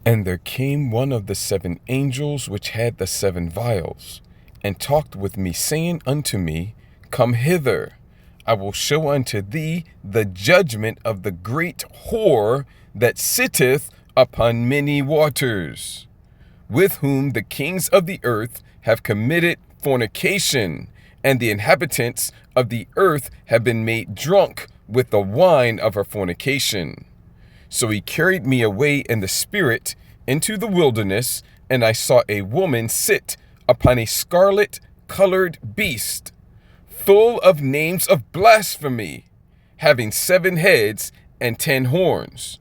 And there came one of the 7 angels which had the 7 vials, and talked with me, saying unto me, Come hither, I will show unto thee the judgment of the great whore that sitteth upon many waters, with whom the kings of the earth have committed fornication, and the inhabitants of the earth have been made drunk with the wine of her fornication. So he carried me away in the spirit into the wilderness, and I saw a woman sit upon a scarlet-colored beast, full of names of blasphemy, having 7 heads and 10 horns.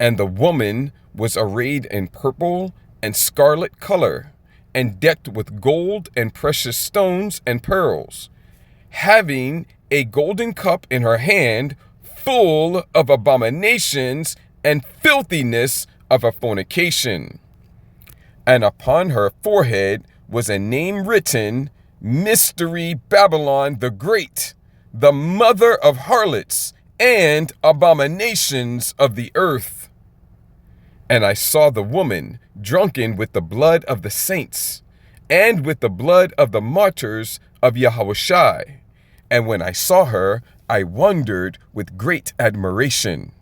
And the woman was arrayed in purple and scarlet color, and decked with gold and precious stones and pearls, having a golden cup in her hand, full of abominations and filthiness of her fornication. And upon her forehead was a name written, Mystery Babylon the Great, the mother of harlots and abominations of the earth. And I saw the woman drunken with the blood of the saints, and with the blood of the martyrs of Yahushua. And when I saw her, I wondered with great admiration.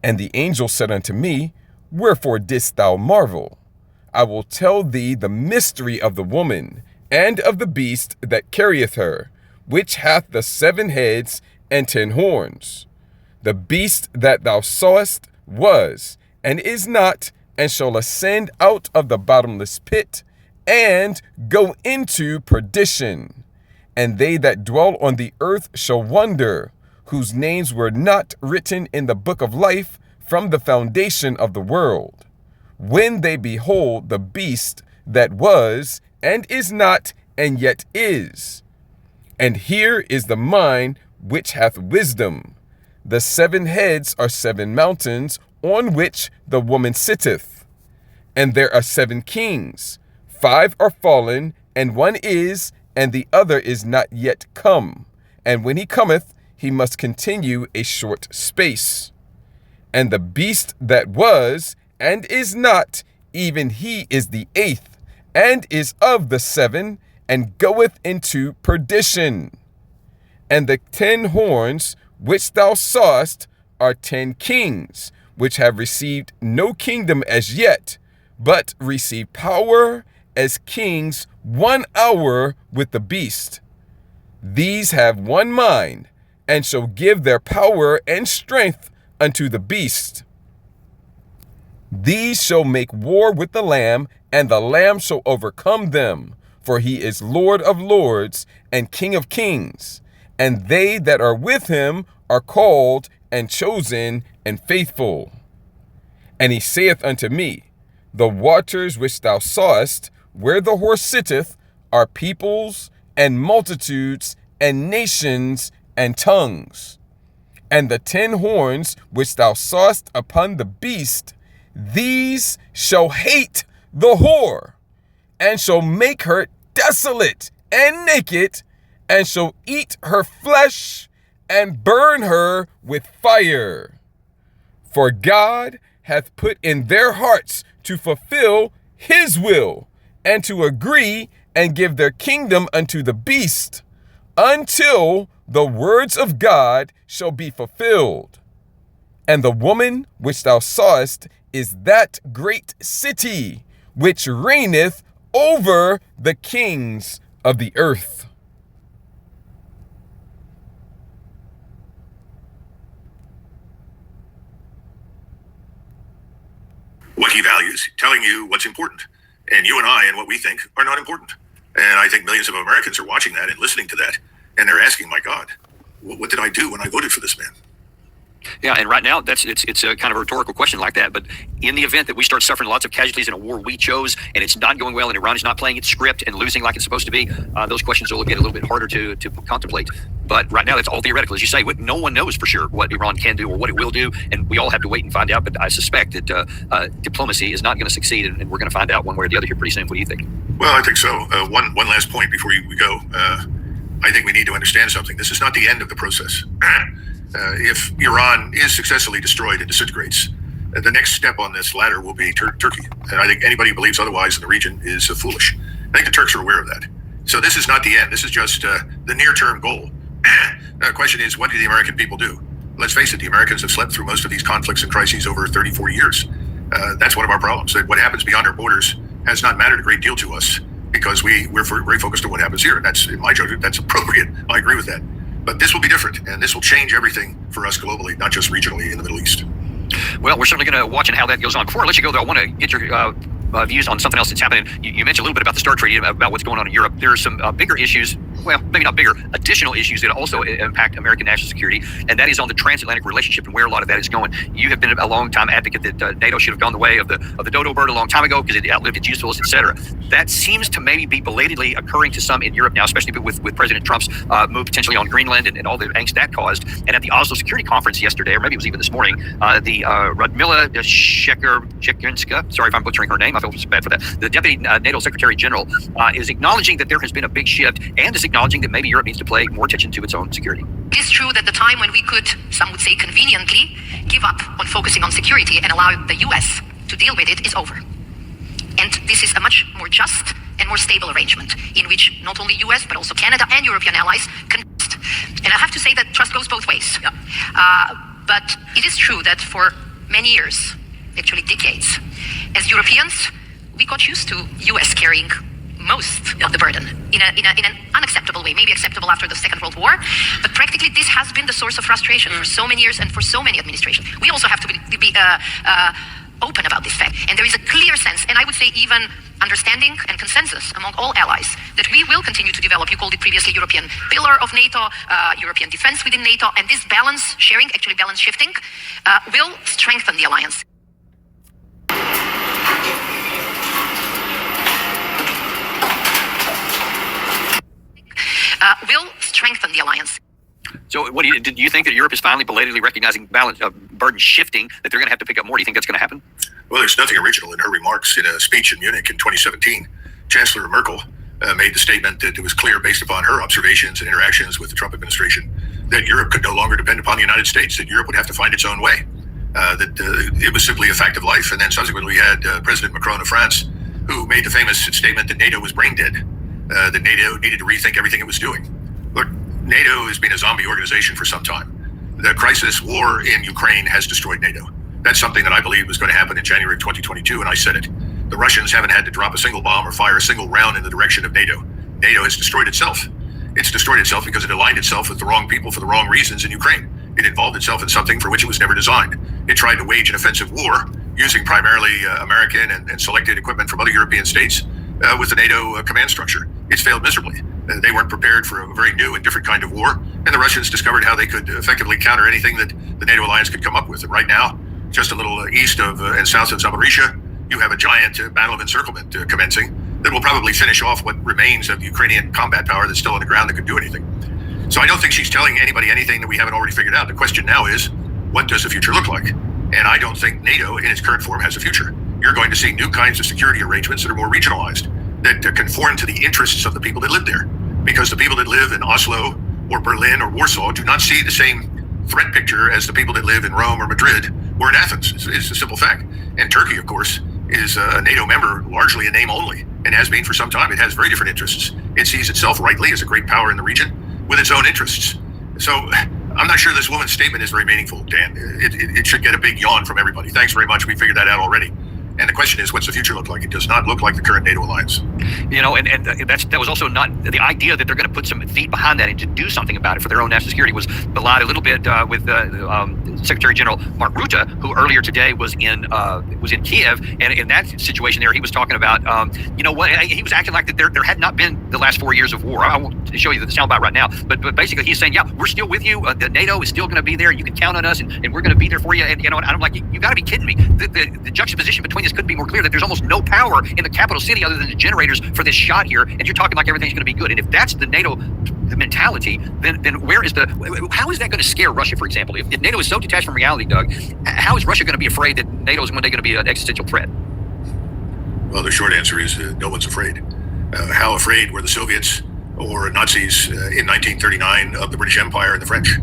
And the angel said unto me, Wherefore didst thou marvel? I will tell thee the mystery of the woman, and of the beast that carrieth her, which hath the 7 heads and 10 horns. The beast that thou sawest was, and is not, and shall ascend out of the bottomless pit, and go into perdition. And they that dwell on the earth shall wonder, whose names were not written in the book of life from the foundation of the world, when they behold the beast that was, and is not, and yet is. And here is the mind which hath wisdom. The 7 heads are 7 mountains, on which the woman sitteth. And there are 7 kings, 5 are fallen, and one is, and the other is not yet come. And when he cometh, he must continue a short space. And the beast that was, and is not, even he is the 8th, and is of the 7, and goeth into perdition. And the 10 horns which thou sawest are 10 kings, which have received no kingdom as yet, but receive power as kings 1 hour with the beast. These have one mind, and shall give their power and strength unto the beast. These shall make war with the Lamb, and the Lamb shall overcome them, for he is Lord of lords and King of kings. And they that are with him are called and chosen and faithful. And he saith unto me, The waters which thou sawest, where the horse sitteth, are peoples and multitudes and nations and tongues. And the 10 horns which thou sawest upon the beast, these shall hate the whore, and shall make her desolate and naked, and shall eat her flesh, and burn her with fire. For God hath put in their hearts to fulfill his will, and to agree and give their kingdom unto the beast, until the words of God shall be fulfilled. And the woman which thou sawest is that great city, which reigneth over the kings of the earth. What he values, telling you what's important. And you and I and what we think are not important. And I think millions of Americans are watching that and listening to that. And they're asking, my God, what did I do when I voted for this man? Yeah, and right now it's a kind of a rhetorical question like that. But in the event that we start suffering lots of casualties in a war we chose, and it's not going well, and Iran is not playing its script and losing like it's supposed to be, those questions will get a little bit harder to contemplate. But right now, that's all theoretical, as you say. No one knows for sure what Iran can do or what it will do, and we all have to wait and find out. But I suspect that diplomacy is not going to succeed, and we're going to find out one way or the other here pretty soon. What do you think? Well, I think so. One last point before we go. I think we need to understand something. This is not the end of the process. If Iran is successfully destroyed and disintegrates, The next step on this ladder will be Turkey. And I think anybody who believes otherwise in the region is foolish. I think the Turks are aware of that. So this is not the end. This is just the near-term goal. The question is, what do the American people do? Let's face it, the Americans have slept through most of these conflicts and crises over 30, 40 years. That's one of our problems. That what happens beyond our borders has not mattered a great deal to us because we're very focused on what happens here. And that's, in my judgment, that's appropriate. I agree with that. But this will be different, and this will change everything for us globally, not just regionally in the Middle East. Well, we're certainly going to watch how that goes on. Before I let you go, though, I want to get your views on something else that's happening. You mentioned a little bit about the START treaty, about what's going on in Europe. There are some bigger issues, well, maybe not bigger, additional issues that also impact American national security, and that is on the transatlantic relationship and where a lot of that is going. You have been a long-time advocate that NATO should have gone the way of the dodo bird a long time ago because it outlived its usefulness, et cetera. That seems to maybe be belatedly occurring to some in Europe now, especially with President Trump's move potentially on Greenland and all the angst that caused. And at the Oslo Security Conference yesterday, or maybe it was even this morning, the Radmila Shekerinska, sorry if I'm butchering her name, I feel bad for that, the Deputy NATO Secretary General is acknowledging that there has been a big shift and is acknowledging that maybe Europe needs to pay more attention to its own security. It is true that the time when we could, some would say conveniently, give up on focusing on security and allow the US to deal with it is over. And this is a much more just and more stable arrangement in which not only US but also Canada and European allies can trust. And I have to say that trust goes both ways. But it is true that for many years, actually decades, as Europeans, we got used to US carrying most of the burden in an unacceptable way, maybe acceptable after the Second World War, but practically this has been the source of frustration for so many years and for so many administrations. We also have to be open about this fact, and there is a clear sense, and I would say even understanding and consensus among all allies, that we will continue to develop, you called it previously European pillar of NATO, European defense within NATO, and this balance sharing, actually balance shifting, will strengthen the alliance. Will strengthen the alliance. So what do you think that Europe is finally belatedly recognizing balance burden shifting, that they're going to have to pick up more? Do you think that's going to happen? Well, there's nothing original in her remarks. In a speech in Munich in 2017, Chancellor Merkel made the statement that it was clear, based upon her observations and interactions with the Trump administration, that Europe could no longer depend upon the United States, that Europe would have to find its own way, that it was simply a fact of life. And then subsequently we had President Macron of France, who made the famous statement that NATO was brain dead, that NATO needed to rethink everything it was doing. Look, NATO has been a zombie organization for some time. The crisis, war in Ukraine has destroyed NATO. That's something that I believed was going to happen in January of 2022, and I said it. The Russians haven't had to drop a single bomb or fire a single round in the direction of NATO. NATO has destroyed itself. It's destroyed itself because it aligned itself with the wrong people for the wrong reasons in Ukraine. It involved itself in something for which it was never designed. It tried to wage an offensive war using primarily American and selected equipment from other European states with the NATO command structure. It's failed miserably. They weren't prepared for a very new and different kind of war, and the Russians discovered how they could effectively counter anything that the NATO alliance could come up with. And right now, just a little east of and south of Zaporizhzhia, you have a giant battle of encirclement commencing that will probably finish off what remains of Ukrainian combat power that's still on the ground that could do anything. So I don't think she's telling anybody anything that we haven't already figured out. The question now is, what does the future look like? And I don't think NATO in its current form has a future. You're going to see new kinds of security arrangements that are more regionalized, that conform to the interests of the people that live there. Because the people that live in Oslo or Berlin or Warsaw do not see the same threat picture as the people that live in Rome or Madrid or in Athens. It's a simple fact. And Turkey, of course, is a NATO member, largely a name only, and has been for some time. It has very different interests. It sees itself rightly as a great power in the region with its own interests. So I'm not sure this woman's statement is very meaningful, Dan. It should get a big yawn from everybody. Thanks very much. We figured that out already. And the question is, what's the future look like? It does not look like the current NATO alliance. You know, and that was also not the idea that they're going to put some feet behind that and to do something about it for their own national security was belied a little bit with Secretary General Mark Rutte, who earlier today was in Kiev, and in that situation there, he was talking about, you know what, he was acting like that there had not been the last 4 years of war. I won't show you the soundbite right now, but basically he's saying, yeah, we're still with you. The NATO is still going to be there. You can count on us, and we're going to be there for you. And you know, and I'm like, you got to be kidding me. The juxtaposition between this couldn't be more clear, that there's almost no power in the capital city other than the generators for this shot here, and you're talking like everything's going to be good. And if that's the NATO mentality, then how is that going to scare Russia, for example? If NATO is so detached from reality, Doug, how is Russia going to be afraid that NATO is one day going to be an existential threat? Well, the short answer is no one's afraid. How afraid were the Soviets or Nazis in 1939 of the British Empire and the French?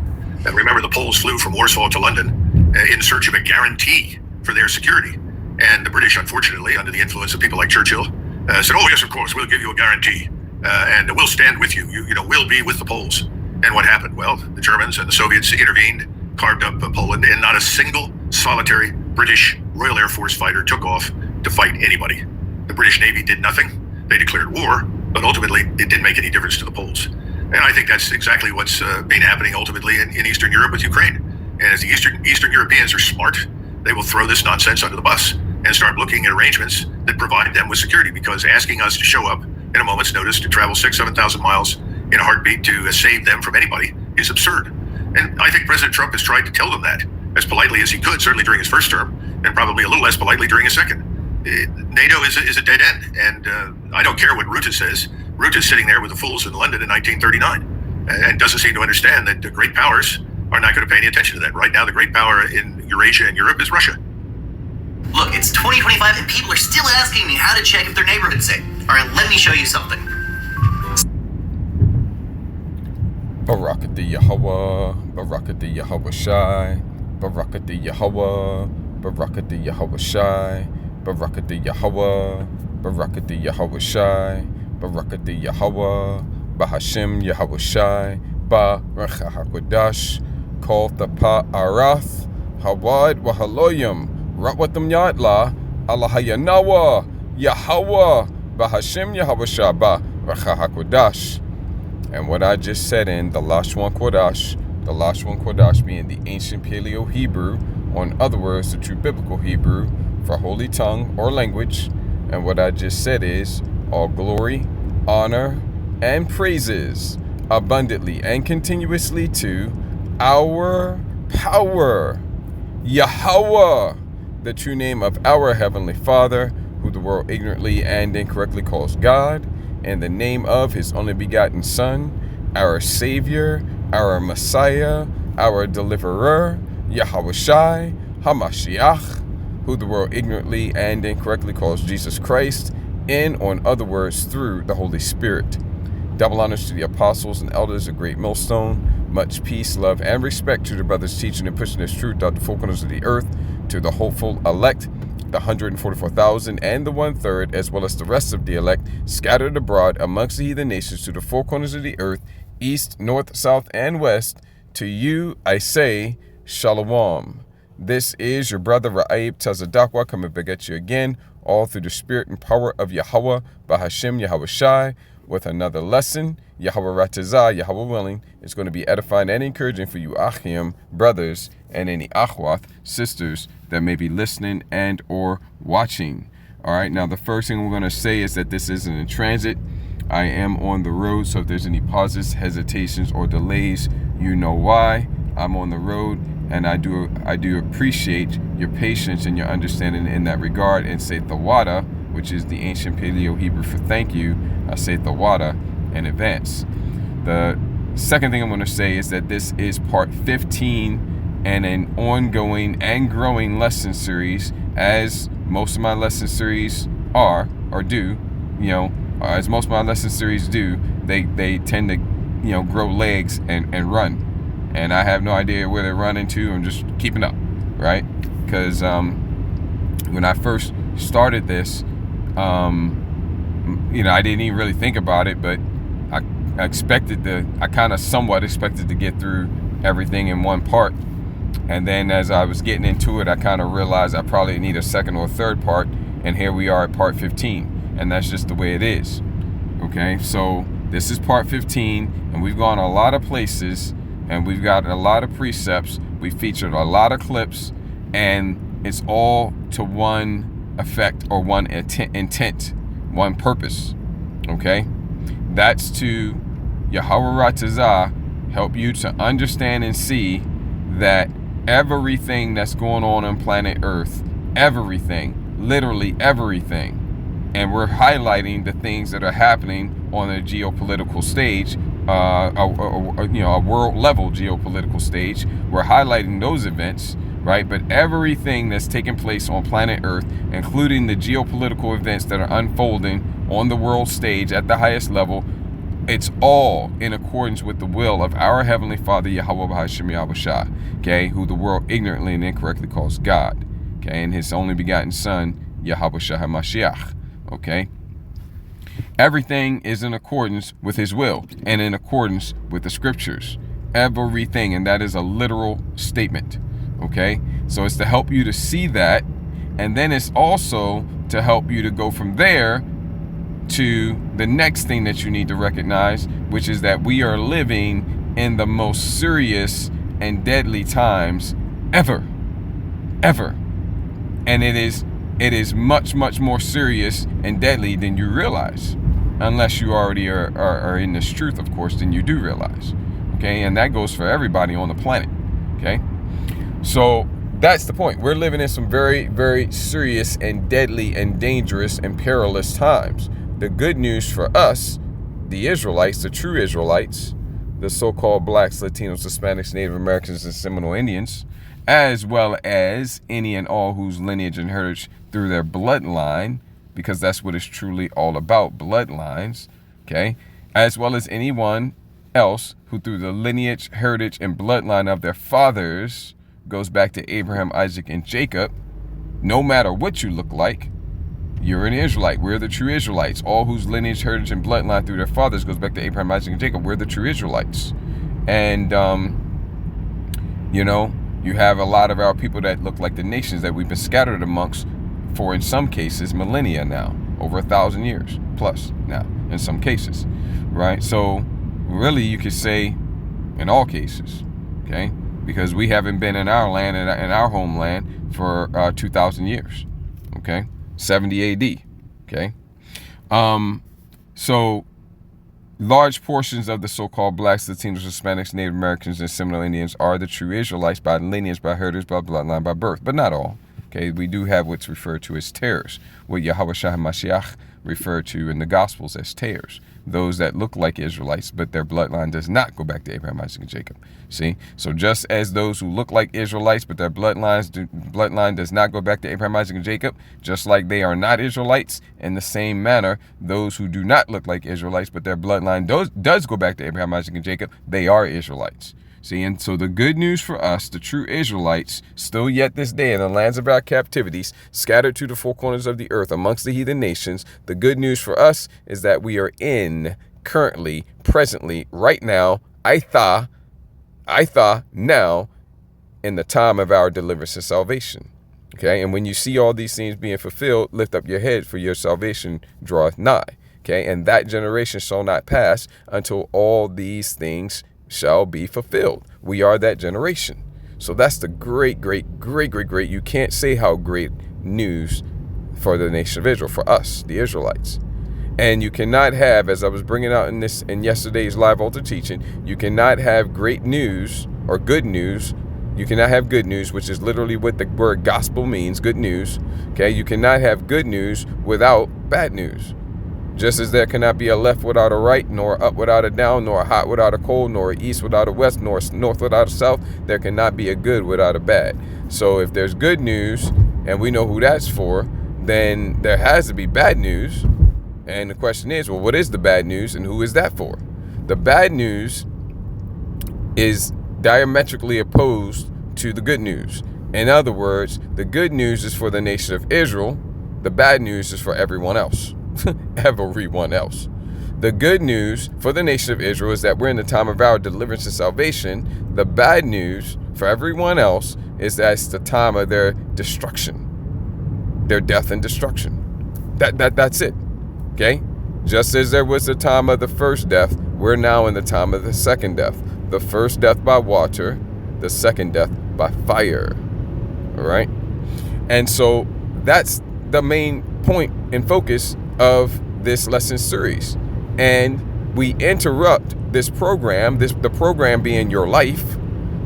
Remember, the Poles flew from Warsaw to London in search of a guarantee for their security. And the British, unfortunately, under the influence of people like Churchill, said, "Oh yes, of course, we'll give you a guarantee, and we'll stand with you. We'll be with the Poles." And what happened? Well, the Germans and the Soviets intervened, carved up Poland, and not a single solitary British Royal Air Force fighter took off to fight anybody. The British Navy did nothing. They declared war, but ultimately it didn't make any difference to the Poles. And I think that's exactly what's been happening ultimately in Eastern Europe with Ukraine. And as the Eastern Europeans are smart, they will throw this nonsense under the bus and start looking at arrangements that provide them with security, because asking us to show up in a moment's notice to travel 7,000 miles in a heartbeat to save them from anybody is absurd. And I think President Trump has tried to tell them that as politely as he could, certainly during his first term, and probably a little less politely during his second. NATO is a dead end, and I don't care what Rutte says. Rutte is sitting there with the fools in London in 1939 and doesn't seem to understand that the great powers are not going to pay any attention to that. Right now, the great power in Eurasia and Europe is Russia. Look, it's 2025 and people are still asking me how to check if their neighborhood's safe. All right, let me show you something. Barakati Yahweh, Barakati Yahweh Shai, Barakati Yahweh, Barakati Yahweh Shai, Barakati Yahweh, Barakati Yahweh Shai, Barakati Yahweh, Bahashem Yahweh Shai, Barach HaKodash, Kol Tapa Arath, Hawad Wahaloyim, Ratwatam Yadla, Allahayanawa, Yahweh, Bahashem Yahweh Shai, Barach HaKodash. And what I just said in the Lashwan Kodash being the ancient Paleo Hebrew, or in other words, the true biblical Hebrew for holy tongue or language. And what I just said is all glory, honor, and praises abundantly and continuously to our power, Yahweh, the true name of our Heavenly Father, who the world ignorantly and incorrectly calls God, and the name of his only begotten Son, our Savior, our Messiah, our Deliverer, Yahweh Shai, HaMashiach, who the world ignorantly and incorrectly calls Jesus Christ, in, or in other words, through the Holy Spirit. Double honors to the apostles and elders of Great Millstone. Much peace, love, and respect to the brothers teaching and pushing this truth out the four corners of the earth, to the hopeful elect, the 144,000 and the 1/3, as well as the rest of the elect scattered abroad amongst the heathen nations to the four corners of the earth, east, north, south, and west. To you I say, Shalom. This is your brother Ra'ib Tazadakwa coming back at you again, all through the spirit and power of Yahweh, Bahashem Yahweh Shai, with another lesson. Yahweh Ratazah, Yahweh willing, is going to be edifying and encouraging for you Achim, brothers, and any Achwath, sisters, that may be listening and or watching. All right, now the first thing we're going to say is that this isn't in transit. I am on the road, so if there's any pauses, hesitations, or delays, you know why. I'm on the road, and I do appreciate your patience and your understanding in that regard, and say Thawada, which is the ancient Paleo Hebrew for thank you. I say Thawada in advance. The second thing I'm going to say is that this is part 15 and an ongoing and growing lesson series, as most of my lesson series are, or do, as most of my lesson series do, they tend to, grow legs and run. And I have no idea where they're running to. I'm just keeping up, right? Because when I first started this, I didn't even really think about it, but I kind of somewhat expected to get through everything in one part. And then as I was getting into it, I kind of realized I probably need a second or third part. And here we are at part 15. And that's just the way it is. Okay, so this is part 15. And we've gone a lot of places. And we've got a lot of precepts. We featured a lot of clips. And it's all to one effect or one intent, one purpose. Okay, that's to Yahweh Ratazah help you to understand and see that everything that's going on planet Earth, everything, literally everything, and we're highlighting the things that are happening on a geopolitical stage, a world level geopolitical stage. We're highlighting those events, right? But everything that's taking place on planet Earth, including the geopolitical events that are unfolding on the world stage at the highest level, it's all in accordance with the will of our Heavenly Father, Yahweh B'Hashem Yahweh Shai, okay, who the world ignorantly and incorrectly calls God. okay, and his only begotten son, Yahushua HaMashiach, okay? Everything is in accordance with his will and in accordance with the scriptures. Everything, and that is a literal statement, okay? So it's to help you to see that, and then it's also to help you to go from there to the next thing that you need to recognize, which is that we are living in the most serious and deadly times ever. And it is much, much more serious and deadly than you realize, unless you already are in this truth, of course, then you do realize, okay? And that goes for everybody on the planet, okay? So that's the point. We're living in some very, very serious and deadly and dangerous and perilous times. The good news for us, the Israelites, the true Israelites, the so-called blacks, Latinos, Hispanics, Native Americans, and Seminole Indians, as well as any and all whose lineage and heritage through their bloodline, because that's what it's truly all about, bloodlines, okay? As well as anyone else who through the lineage, heritage, and bloodline of their fathers goes back to Abraham, Isaac, and Jacob. No matter what you look like, you're an Israelite. We're the true Israelites. All whose lineage, heritage, and bloodline through their fathers goes back to Abraham, Isaac, and Jacob. We're the true Israelites. And, you know, you have a lot of our people that look like the nations that we've been scattered amongst for, in some cases, millennia now. Over 1,000 years plus now, in some cases, right? So, really, you could say in all cases, okay? Because we haven't been in our land, in our homeland, for 2,000 years, okay? 70 AD, okay? So large portions of the so-called blacks, Latinos, Hispanics, Native Americans, and Seminole Indians are the true Israelites by lineage, by heritage, by bloodline, by birth, but not all, okay? We do have what's referred to as tares, what Yahushua HaMashiach referred to in the Gospels as tares, those that look like Israelites, but their bloodline does not go back to Abraham, Isaac, and Jacob. See? So just as those who look like Israelites, but their bloodline does not go back to Abraham, Isaac, and Jacob, just like they are not Israelites, in the same manner, those who do not look like Israelites, but their bloodline does go back to Abraham, Isaac, and Jacob, they are Israelites. See, and so the good news for us, the true Israelites, still yet this day in the lands of our captivities, scattered to the four corners of the earth amongst the heathen nations, the good news for us is that we are currently, presently, right now, now, in the time of our deliverance and salvation. Okay, and when you see all these things being fulfilled, lift up your head, for your salvation draweth nigh. Okay, and that generation shall not pass until all these things shall be fulfilled. We are that generation. So that's the great. You can't say how great news for the nation of Israel, for us, the Israelites. And you cannot have, as I was bringing out in yesterday's live altar teaching, you cannot have great news or good news. You cannot have good news, which is literally what the word gospel means, good news. Okay, you cannot have good news without bad news. Just as there cannot be a left without a right, nor a up without a down, nor a hot without a cold, nor an east without a west, nor a north without a south, there cannot be a good without a bad. So if there's good news, and we know who that's for, then there has to be bad news. And the question is, well, what is the bad news, and who is that for? The bad news is diametrically opposed to the good news. In other words, the good news is for the nation of Israel. The bad news is for everyone else. Everyone else. The good news for the nation of Israel is that we're in the time of our deliverance and salvation. The bad news for everyone else is that it's the time of their destruction, their death and destruction. That's it. Okay? Just as there was the time of the first death, we're now in the time of the second death. The first death by water, the second death by fire. All right? And so that's the main point and focus of this lesson series. And we interrupt this program, the program being your life.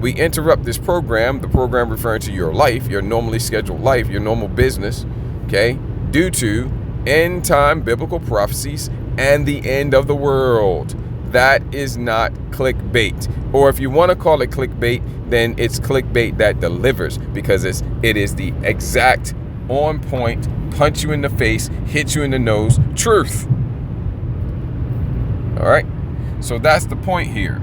We interrupt this program, the program referring to your life, your normally scheduled life, your normal business, okay, due to end time biblical prophecies and the end of the world. That is not clickbait. Or if you want to call it clickbait, then it's clickbait that delivers, because it is the exact on point, punch you in the face, hit you in the nose truth. All right, so that's the point here.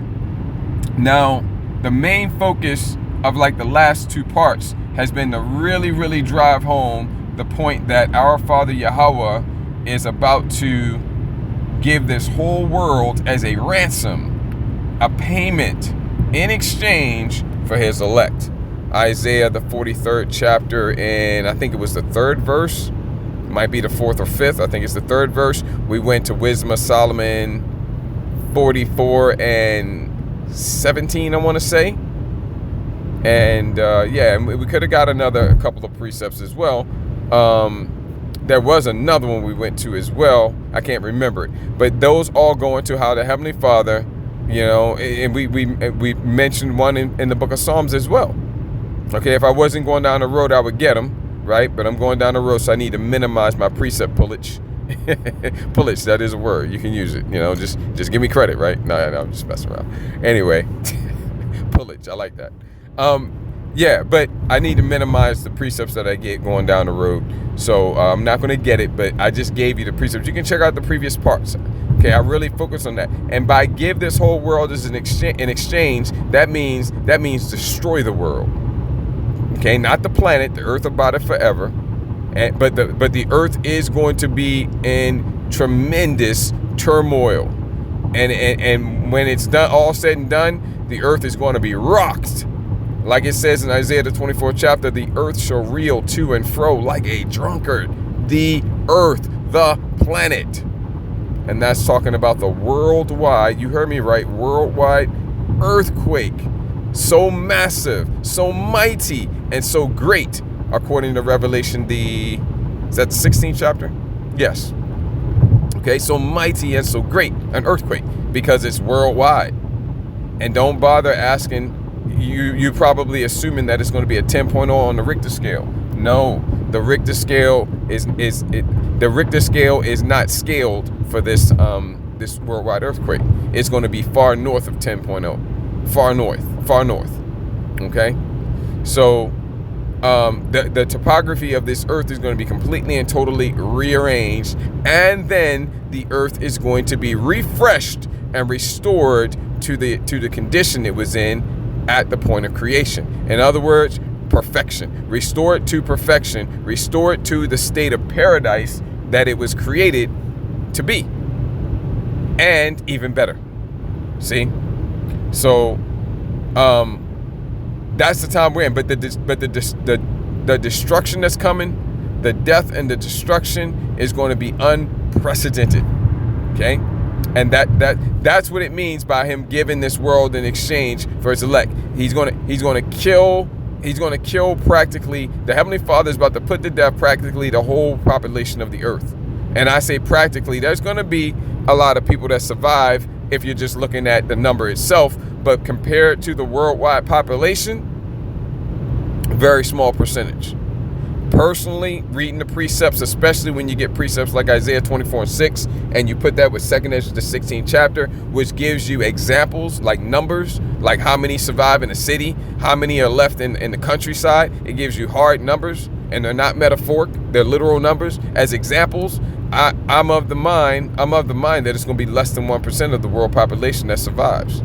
Now, the main focus of like the last two parts has been to really, really drive home the point that our Father Yahweh is about to give this whole world as a ransom, a payment in exchange for his elect. Isaiah, the 43rd chapter, and I think it was the 3rd verse, might be the 4th or 5th, I think it's the 3rd verse. We went to Wisdom of Solomon 44 and 17, I want to say. And yeah, we could have got a couple of precepts as well. There was another one we went to as well. I can't remember it, but those all go into how the Heavenly Father, you know, and we mentioned one in the book of Psalms as well. Okay, if I wasn't going down the road, I would get them, right? But I'm going down the road, so I need to minimize my precept pullage. Pullage, that is a word. You can use it. You know, just give me credit, right? No, I'm just messing around. Anyway, pullage, I like that. Yeah, but I need to minimize the precepts that I get going down the road. So I'm not going to get it, but I just gave you the precepts. You can check out the previous parts. Okay, I really focus on that. And by give this whole world as an exchange, that means destroy the world. Okay, not the planet, the earth about it forever. But the earth is going to be in tremendous turmoil. And when it's done, all said and done, the earth is going to be rocked. Like it says in Isaiah the 24th chapter, the earth shall reel to and fro like a drunkard. The earth, the planet. And that's talking about the worldwide, you heard me right, worldwide earthquake. So massive, so mighty, and so great, according to Revelation, is that the 16th chapter? Yes. Okay, so mighty and so great, an earthquake, because it's worldwide. And don't bother asking, you probably assuming that it's going to be a 10.0 on the Richter scale. No, the Richter scale is not scaled for this worldwide earthquake. It's going to be far north of 10.0, far north. Okay, so the topography of this earth is going to be completely and totally rearranged, and then the earth is going to be refreshed and restored to the condition it was in at the point of creation. In other words, perfection. Restore it to perfection. Restore it to the state of paradise that it was created to be, and even better. See, so that's the time we're in. But the destruction that's coming, the death and the destruction is going to be unprecedented. Okay, and that's what it means by him giving this world in exchange for his elect. He's going to kill practically, the Heavenly Father is about to put to death practically the whole population of the earth. And I say practically, there's going to be a lot of people that survive if you're just looking at the number itself, but compared to the worldwide population, very small percentage. Personally, reading the precepts, especially when you get precepts like Isaiah 24:6, and you put that with 2nd Ezra the 16th chapter, which gives you examples like numbers, like how many survive in a city, how many are left in the countryside. It gives you hard numbers, and they're not metaphoric, they're literal numbers as examples. I'm of the mind that it's going to be less than 1% of the world population that survives.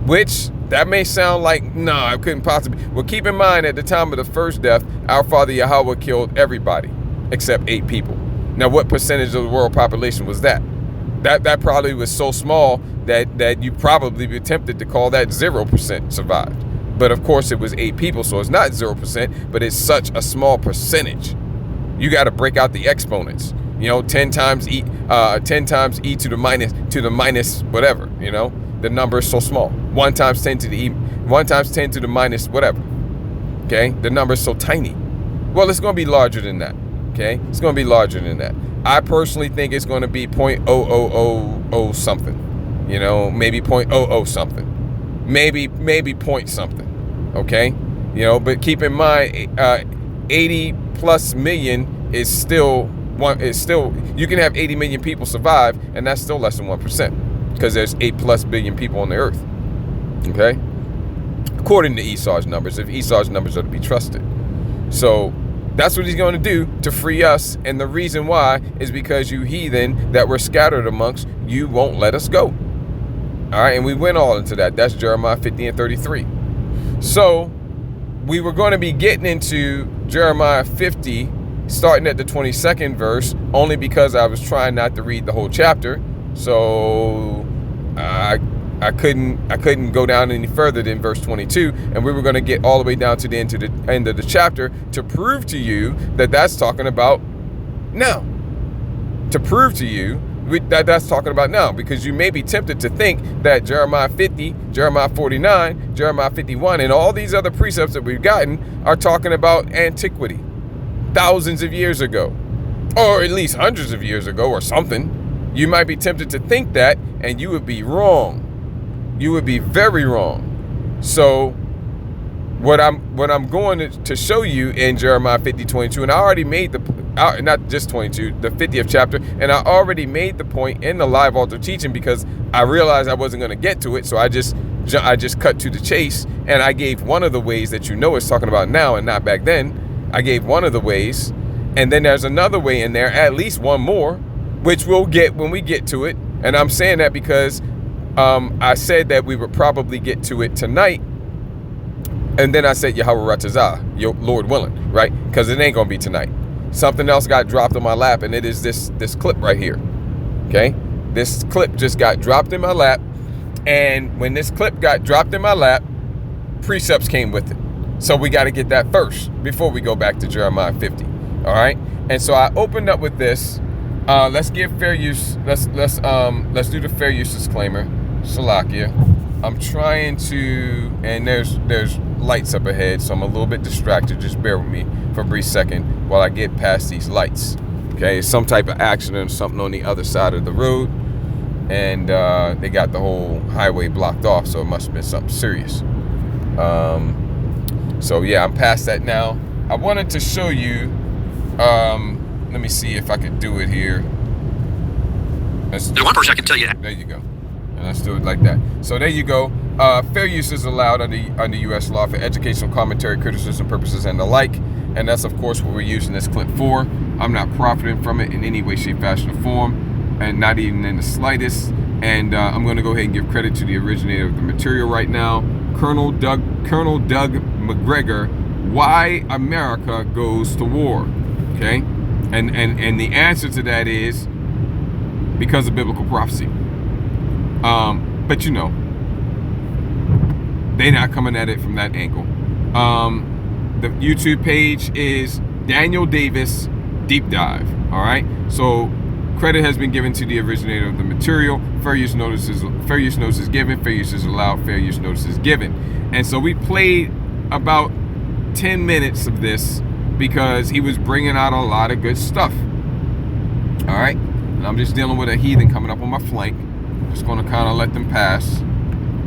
Which, that may sound like, no, it couldn't possibly. Well, keep in mind, at the time of the first death, our Father Yahweh killed everybody except 8 people. Now, what percentage of the world population was that? That probably was so small that you probably be tempted to call that 0% survived. But of course, it was 8 people, so it's not 0%, but it's such a small percentage. You got to break out the exponents. You know, 10 times e to the minus whatever. You know, the number is so small. 1 times 10 to the minus whatever. Okay, the number is so tiny. Well, it's going to be larger than that. Okay, it's going to be larger than that. I personally think it's going to be 0.0000 something. You know, maybe 0.00 something. Maybe point something. Okay, you know, but keep in mind, 80 plus million is still. You can have 80 million people survive, and that's still less than 1%, because there's 8+ billion people on the earth. Okay, according to Esau's numbers, if Esau's numbers are to be trusted. So that's what he's going to do to free us, and the reason why is because you heathen that were scattered amongst, you won't let us go. All right, and we went all into that. That's Jeremiah 50 and 33. So we were going to be getting into Jeremiah 50, starting at the 22nd verse, only because I was trying not to read the whole chapter. So I couldn't go down any further than verse 22, and we were going to get all the way down to the end of the chapter to prove to you that that's talking about now. To prove to you that that's talking about now, because you may be tempted to think that Jeremiah 50, Jeremiah 49, Jeremiah 51, and all these other precepts that we've gotten are talking about antiquity, thousands of years ago, or at least hundreds of years ago or something. You might be tempted to think that, and you would be wrong. You would be very wrong. So what I'm going to show you in Jeremiah 50, 22, and I already made not just 22, the 50th chapter, and I already made the point in the live altar teaching, because I realized I wasn't going to get to it, so I just cut to the chase, and I gave one of the ways that it's talking about now and not back then. I gave one of the ways, and then there's another way in there, at least one more, which we'll get when we get to it. And I'm saying that because I said that we would probably get to it tonight, and then I said Yahweh Ratazah, your Lord willing, right? Because it ain't gonna be tonight. Something else got dropped on my lap, and it is this clip right here. Okay, this clip just got dropped in my lap, and when this clip got dropped in my lap, precepts came with it. So we got to get that first before we go back to Jeremiah 50. All right, and so I opened up with this. Let's give fair use. Let's do the fair use disclaimer. Salakia. I'm trying to, and there's lights up ahead, so I'm a little bit distracted. Just bear with me for a brief second while I get past these lights. Okay, it's some type of accident or something on the other side of the road, and they got the whole highway blocked off, so it must have been something serious. So yeah, I'm past that now. I wanted to show you. Let me see if I could do it here. There's one person I can tell you. There you go. And let's do it like that. So there you go. Fair use is allowed under U.S. law for educational commentary, criticism purposes, and the like. And that's, of course, what we're using this clip for. I'm not profiting from it in any way, shape, fashion, or form, and not even in the slightest. And I'm going to go ahead and give credit to the originator of the material right now, Colonel Doug McGregor. Why America Goes to War. Okay. And the answer to that is because of biblical prophecy. But they're not coming at it from that angle. The YouTube page is Daniel Davis Deep Dive. All right. So credit has been given to the originator of the material. Fair use notice is given. Fair use is allowed. Fair use notice is given. And so we played about 10 minutes of this, because he was bringing out a lot of good stuff. All right, and I'm just dealing with a heathen coming up on my flank. Just going to kind of let them pass.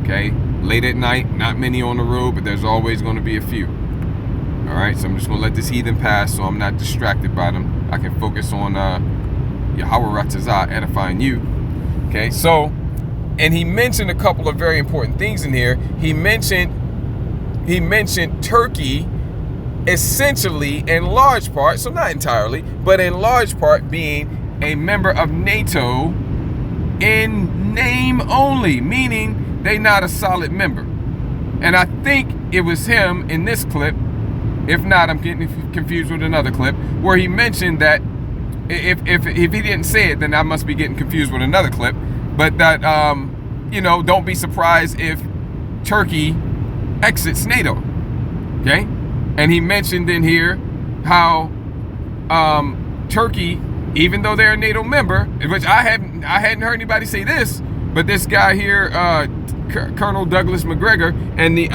Okay, late at night, not many on the road, but there's always going to be a few. All right, so I'm just going to let this heathen pass, so I'm not distracted by them. I can focus on Yahweh Ratazah, edifying you. Okay, so, and he mentioned a couple of very important things in here. He mentioned Turkey, essentially, in large part, so not entirely, but in large part, being a member of NATO in name only, meaning they not a solid member. And I think it was him in this clip, if not, I'm getting confused with another clip, where he mentioned that if he didn't say it, then I must be getting confused with another clip, but that, don't be surprised if Turkey exits NATO, okay? And he mentioned in here how Turkey, even though they're a NATO member, which I hadn't heard anybody say this, but this guy here, Colonel Douglas McGregor, and the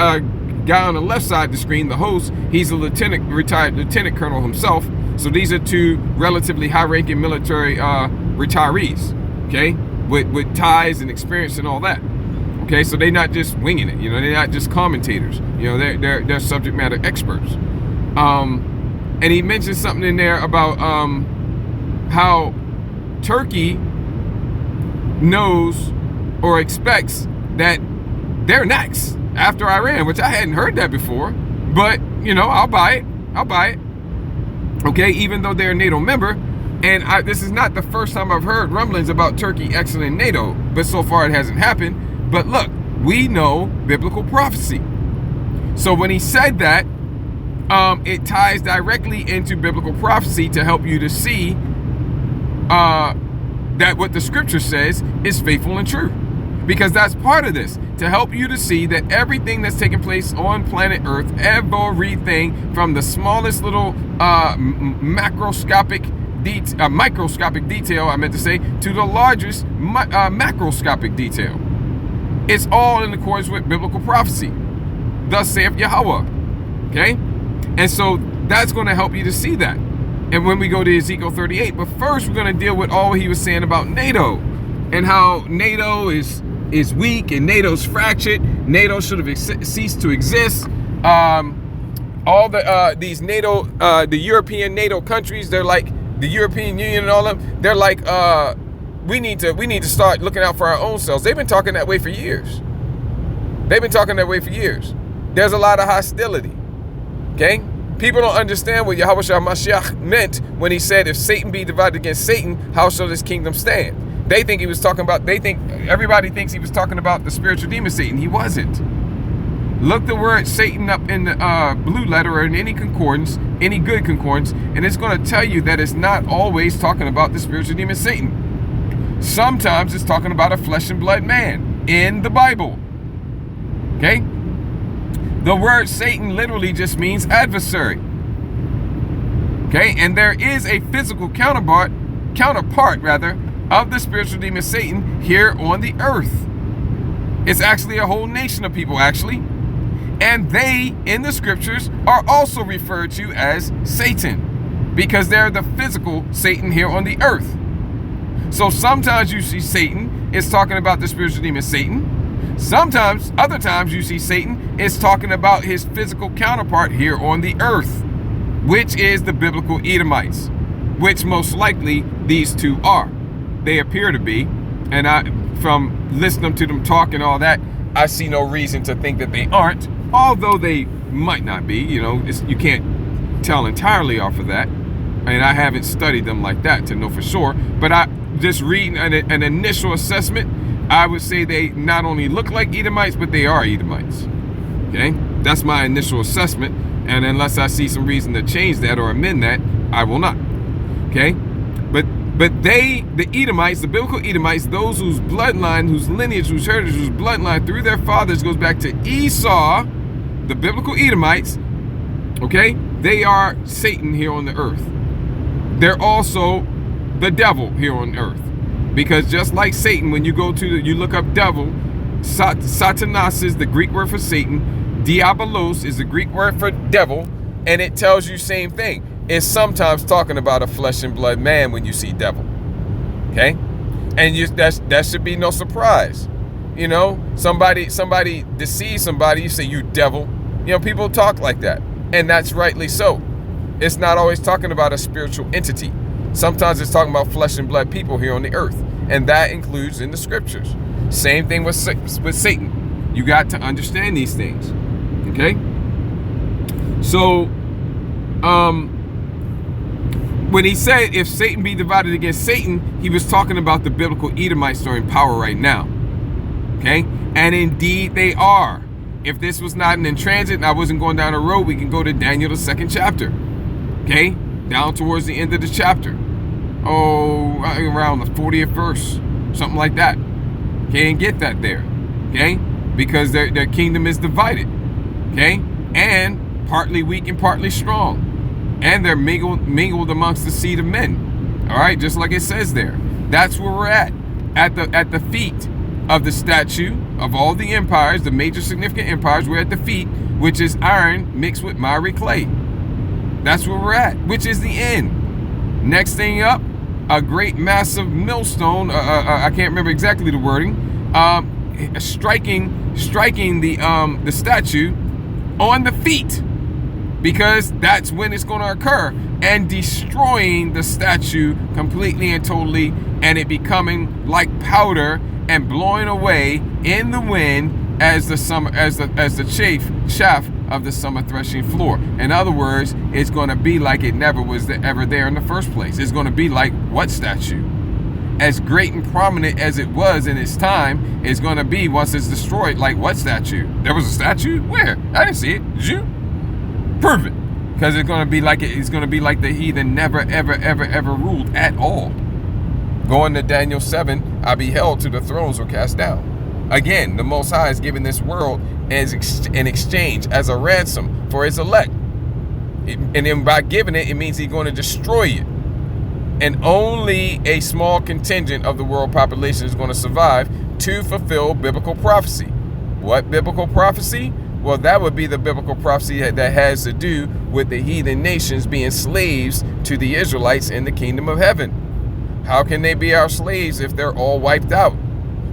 guy on the left side of the screen, the host, he's a retired lieutenant colonel himself. So these are two relatively high-ranking military retirees, okay, with ties and experience and all that. Okay, so they're not just winging it, they're not just commentators, they're subject matter experts. And he mentioned something in there about how Turkey knows or expects that they're next after Iran, which I hadn't heard that before, but I'll buy it. Okay, even though they're a NATO member, and this is not the first time I've heard rumblings about Turkey exiting NATO, but so far it hasn't happened. But look, we know biblical prophecy. So when he said that, it ties directly into biblical prophecy to help you to see that what the scripture says is faithful and true. Because that's part of this, to help you to see that everything that's taking place on planet Earth, everything from the smallest little microscopic detail, I meant to say, to the largest macroscopic detail, it's all in accordance with biblical prophecy. Thus saith Yahweh. Okay? And so that's going to help you to see that. And when we go to Ezekiel 38, but first we're going to deal with all he was saying about NATO and how NATO is weak and NATO's fractured. NATO should have ceased to exist. All these NATO, the European NATO countries, they're like the European Union and all of them. They're like, we need to start looking out for our own selves. They've been talking that way for years. There's a lot of hostility. Okay? People don't understand what Yahweh Mashiach meant when he said, if Satan be divided against Satan, how shall his kingdom stand? They think he was talking about, everybody thinks he was talking about the spiritual demon Satan. He wasn't. Look the word Satan up in the blue letter or in any concordance, any good concordance, and it's going to tell you that it's not always talking about the spiritual demon Satan. Sometimes it's talking about a flesh and blood man in the Bible. Okay? The word Satan literally just means adversary. Okay? And there is a physical counterpart of the spiritual demon Satan here on the earth. It's actually a whole nation of people, actually. And they, in the scriptures, are also referred to as Satan, because they're the physical Satan here on the earth. So sometimes you see Satan is talking about the spiritual demon Satan. Sometimes, other times you see Satan is talking about his physical counterpart here on the earth, which is the biblical Edomites, which most likely these two are. They appear to be, and from listening to them talk and all that, I see no reason to think that they aren't, although they might not be. You know, you can't tell entirely off of that, and I haven't studied them like that to know for sure, but I just reading an initial assessment, I would say they not only look like Edomites, but they are Edomites. Okay, that's my initial assessment, and unless I see some reason to change that or amend that, I will not. Okay, but they, the Edomites, the biblical Edomites, those whose bloodline, whose lineage, whose heritage, whose bloodline through their fathers goes back to Esau, the biblical Edomites, okay, they are Satan here on the earth. They're also the devil here on earth. Because just like Satan, when you go to you look up devil, Satanas is the Greek word for Satan, Diabolos is the Greek word for devil, and it tells you same thing. It's sometimes talking about a flesh and blood man when you see devil. Okay? And that should be no surprise. You know, somebody deceives somebody, you say, you devil. You know, people talk like that. And that's rightly so. It's not always talking about a spiritual entity. Sometimes it's talking about flesh and blood people here on the earth. And that includes in the scriptures. Same thing with Satan. You got to understand these things. Okay? So, when he said, if Satan be divided against Satan, he was talking about the biblical Edomites are in power right now. Okay? And indeed they are. If this was not in transit and I wasn't going down the road, we can go to Daniel, the 2nd chapter. Okay? Down towards the end of the chapter. Oh, around the 40th verse. Something like that. Okay? And get that there. Okay? Because their kingdom is divided. Okay? And partly weak and partly strong. And they're mingled amongst the seed of men. All right, just like it says there. That's where we're at the feet of the statue of all the empires, the major significant empires. We're at the feet, which is iron mixed with miry clay. That's where we're at, which is the end. Next thing up, a great massive millstone. I can't remember exactly the wording. Striking the statue on the feet. Because that's when it's going to occur, and destroying the statue completely and totally, and it becoming like powder and blowing away in the wind as the chaff of the summer threshing floor. In other words, it's going to be like it never was ever there in the first place. It's going to be like what statue? As great and prominent as it was in its time, it's going to be once it's destroyed like what statue? There was a statue? Where? I didn't see it. Did you? Prove it. Because it's going to be like the heathen never, ever, ever, ever ruled at all. Going to Daniel 7, I beheld till the thrones were cast down. Again, the Most High is giving this world as in exchange, as a ransom for his elect. And then by giving it, it means he's going to destroy it. And only a small contingent of the world population is going to survive to fulfill biblical prophecy. What biblical prophecy? Well, that would be the biblical prophecy that has to do with the heathen nations being slaves to the Israelites in the kingdom of heaven. How can they be our slaves if they're all wiped out?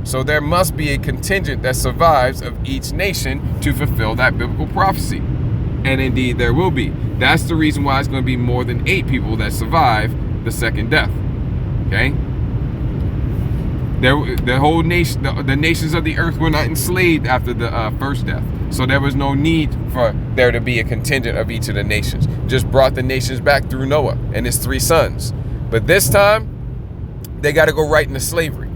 So there must be a contingent that survives of each nation to fulfill that biblical prophecy. And indeed there will be. That's the reason why it's going to be more than 8 people that survive the second death. Okay? The whole nation, the nations of the earth were not enslaved after the first death. So there was no need for there to be a contingent of each of the nations. Just brought the nations back through Noah and his 3 sons. But this time, they got to go right into slavery.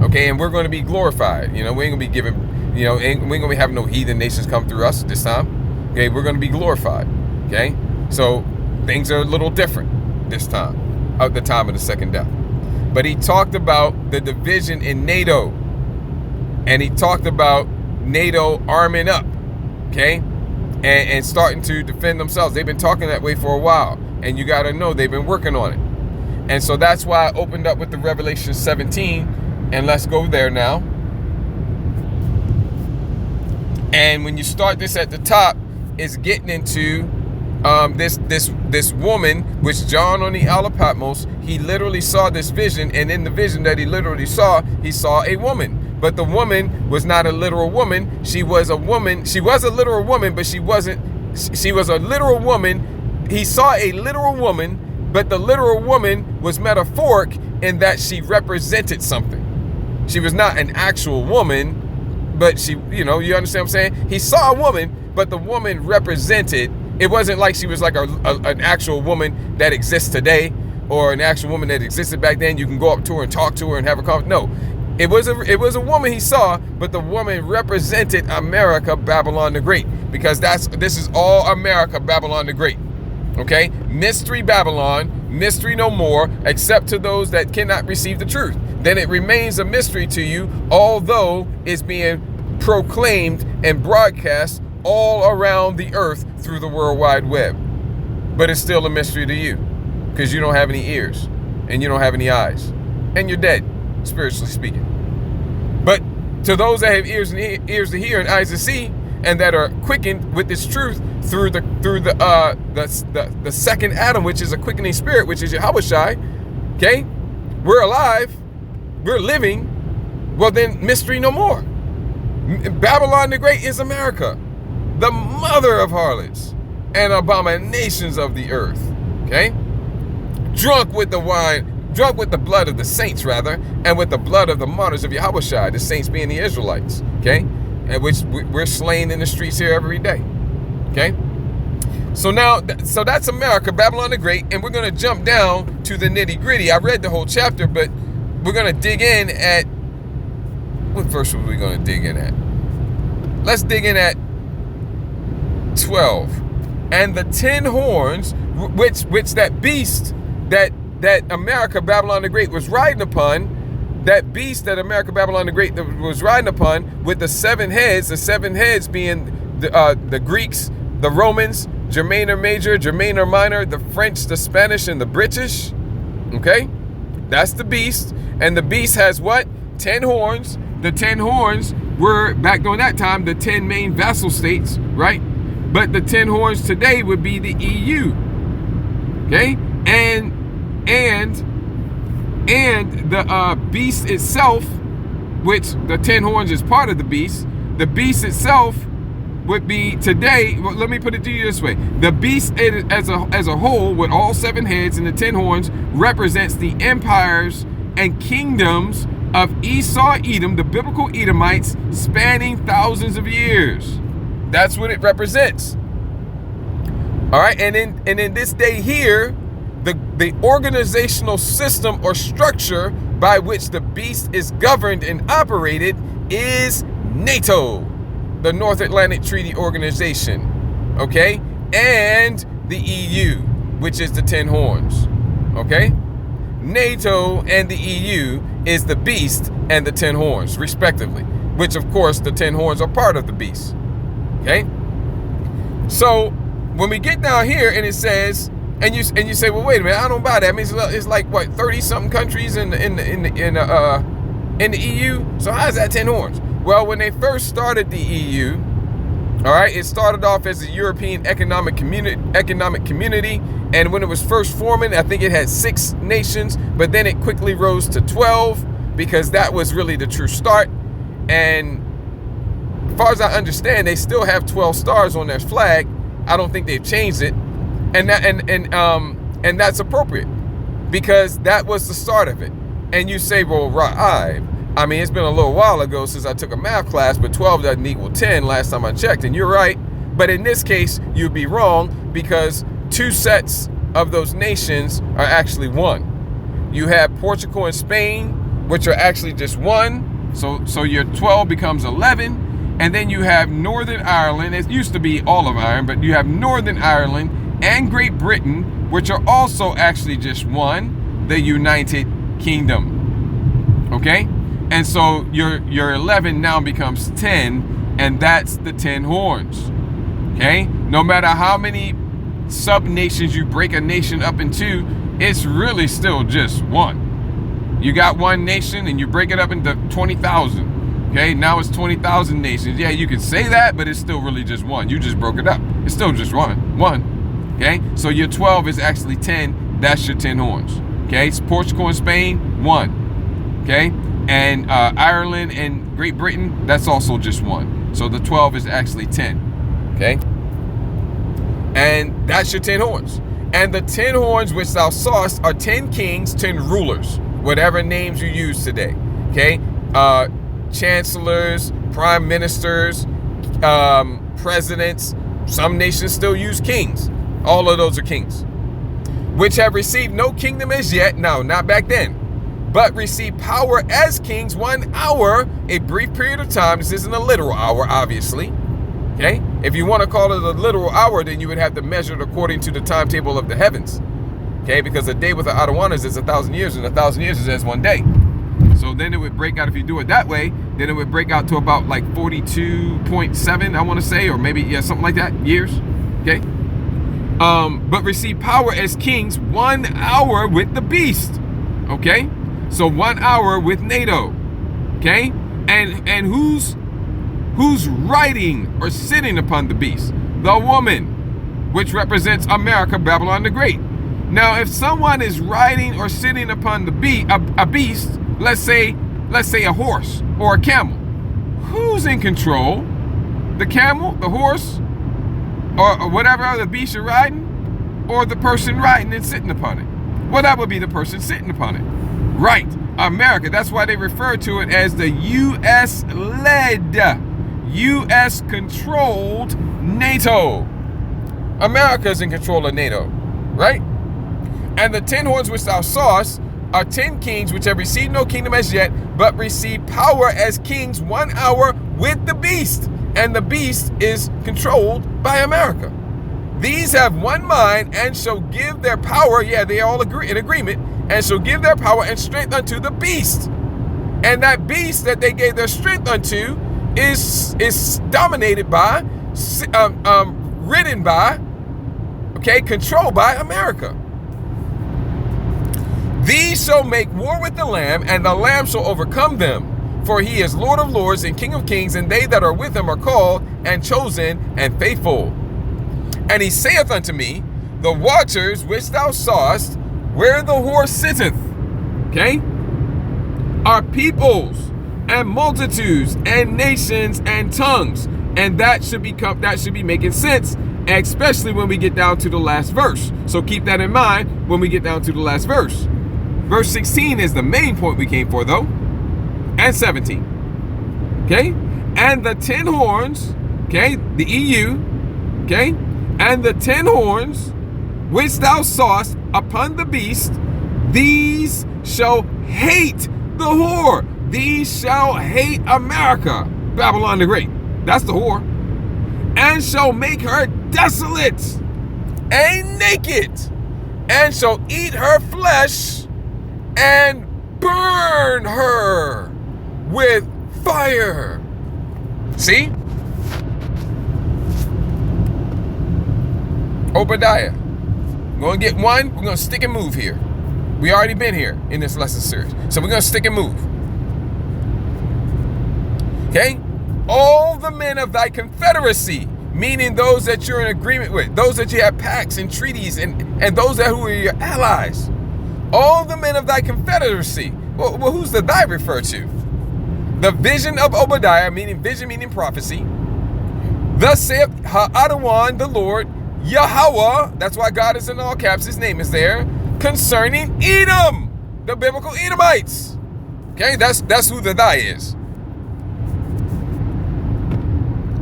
Okay, and we're going to be glorified. You know, we ain't going to be giving, you know, we ain't going to be having no heathen nations come through us this time. Okay, we're going to be glorified. Okay, so things are a little different this time, at the time of the second death. But he talked about the division in NATO, and he talked about NATO arming up, okay, and starting to defend themselves. They've been talking that way for a while, and you got to know they've been working on it. And so that's why I opened up with the Revelation 17, and let's go there now. And when you start this at the top, it's getting into this woman, which John on the Isle of Patmos, he literally saw this vision, and in the vision that he literally saw, he saw a woman. But the woman was not a literal woman. She was a woman. She was a literal woman, but she wasn't. She was a literal woman. He saw a literal woman, but the literal woman was metaphoric in that she represented something. She was not an actual woman, but she, you know, you understand what I'm saying? He saw a woman, but the woman represented. It wasn't like she was like an actual woman that exists today, or an actual woman that existed back then. You can go up to her and talk to her and have a conversation. No, it was a woman he saw, but the woman represented America, Babylon the Great, because this is all America, Babylon the Great. Okay, mystery Babylon, mystery no more, except to those that cannot receive the truth. Then it remains a mystery to you, although it's being proclaimed and broadcast all around the earth through the World Wide Web. But it's still a mystery to you, because you don't have any ears, and you don't have any eyes, and you're dead, spiritually speaking. But to those that have ears to hear and eyes to see, and that are quickened with this truth through the second Adam, which is a quickening spirit, which is Yahushai, okay? We're alive, we're living. Well, then mystery no more. Babylon the Great is America, the mother of harlots and abominations of the earth, okay? Drunk with the wine, drunk with the blood of the saints, rather, and with the blood of the martyrs of Yahushai, the saints being the Israelites, okay? And which we're slain in the streets here every day, okay? So now, so that's America, Babylon the Great, and we're going to jump down to the nitty-gritty. I read the whole chapter, but we're going to dig in at, what verse are we going to dig in at? Let's dig in at 12. And the 10 horns, which that beast that America, Babylon the Great, was riding upon, that beast that America, Babylon the Great was riding upon, with the 7 heads, the 7 heads being the Greeks, the Romans, Germaner Major, Germaner Minor, the French, the Spanish, and the British. Okay? That's the beast. And the beast has what? 10 horns. The 10 horns were, back during that time, the 10 main vassal states, right? But the 10 horns today would be the EU. Okay? And the beast itself, which the 10 horns is part of the beast itself would be today, well, let me put it to you this way. The beast as a whole, with all 7 heads and the 10 horns, represents the empires and kingdoms of Esau, Edom, the biblical Edomites, spanning thousands of years. That's what it represents. All right, and in this day here, the organizational system or structure by which the beast is governed and operated is NATO, the North Atlantic Treaty Organization, okay? And the EU, which is the 10 horns. Okay? NATO and the EU is the beast and the 10 horns, respectively, which of course the 10 horns are part of the beast. Okay? So when we get down here and it says, and you say, well, wait a minute, I don't buy that. I mean, it's like what, 30-something countries in the EU. So how is that 10 horns? Well, when they first started the EU, all right, it started off as a European economic community, and when it was first forming, I think it had 6 nations, but then it quickly rose to 12 because that was really the true start. And as far as I understand, they still have 12 stars on their flag. I don't think they've changed it, and that's appropriate because that was the start of it. And you say, well, right, I mean, it's been a little while ago since I took a math class, but 12 doesn't equal 10 last time I checked, and you're right. But in this case, you'd be wrong because 2 sets of those nations are actually 1. You have Portugal and Spain, which are actually just 1. So your 12 becomes 11. And then you have Northern Ireland. It used to be all of Ireland, but you have Northern Ireland and Great Britain, which are also actually just 1, the United Kingdom. Okay? And so your 11 now becomes 10, and that's the 10 horns. Okay? No matter how many sub-nations you break a nation up into, it's really still just 1. You got 1 nation and you break it up into 20,000. Okay? Now it's 20,000 nations. Yeah, you can say that, but it's still really just 1. You just broke it up. It's still just 1. Okay? So your 12 is actually 10. That's your 10 horns. Okay? It's Portugal and Spain, 1. Okay? And Ireland and Great Britain, that's also just 1. So the 12 is actually 10. Okay? And that's your 10 horns. And the 10 horns which thou sawest are 10 kings, 10 rulers, whatever names you use today. Okay? Chancellors, prime ministers, presidents. Some nations still use kings. All of those are kings. Which have received no kingdom as yet. No, not back then. But receive power as kings 1 hour, a brief period of time. This isn't a literal hour, obviously. Okay? If you want to call it a literal hour, then you would have to measure it according to the timetable of the heavens. Okay? Because a day with the Adawanas is 1,000 years, and 1,000 years is as 1 day. So then it would break out, if you do it that way, then it would break out to about like 42.7, I want to say, or maybe, yeah, something like that, years. Okay? But receive power as kings 1 hour with the beast. Okay? So 1 hour with NATO. Okay? And who's riding or sitting upon the beast? The woman, which represents America, Babylon the Great. Now, if someone is riding or sitting upon the a beast, let's say a horse or a camel, who's in control? The camel, the horse, or whatever other beast you're riding, or the person riding and sitting upon it? Well, that would be the person sitting upon it. Right, America. That's why they refer to it as the U.S.-led, U.S.-controlled NATO. America is in control of NATO, right? And the 10 horns which thou sawest are 10 kings which have received no kingdom as yet, but receive power as kings 1 hour with the beast. And the beast is controlled by America. These have one mind and shall give their power, yeah, they all agree in agreement, and shall give their power and strength unto the beast. And that beast that they gave their strength unto is dominated by, ridden by, okay, controlled by America. These shall make war with the Lamb, and the Lamb shall overcome them. For he is Lord of lords and King of kings, and they that are with him are called and chosen and faithful. And he saith unto me, the watchers which thou sawest, where the horse sitteth, okay, are peoples and multitudes and nations and tongues. And that should be making sense, especially when we get down to the last verse. So keep that in mind when we get down to the last verse. Verse 16 is the main point we came for, though, and 17. Okay, and the 10 horns, okay, the EU, okay, and the 10 horns which thou sawest upon the beast, these shall hate the whore. These shall hate America, Babylon the Great. That's the whore. And shall make her desolate. and naked, and shall eat her flesh and burn her with fire. See? Obadiah. We're going to get one. We're going to stick and move here. We already been here in this lesson series. So we're going to stick and move. Okay? All the men of thy confederacy, meaning those that you're in agreement with, those that you have pacts and treaties, and those that who are your allies. All the men of thy confederacy. Well, who's the thy refer to? The vision of Obadiah, meaning vision, meaning prophecy. Thus saith Ha'adawan, the Lord, Yahweh, that's why God is in all caps, his name is there, concerning Edom, the biblical Edomites. Okay, that's who the thy is.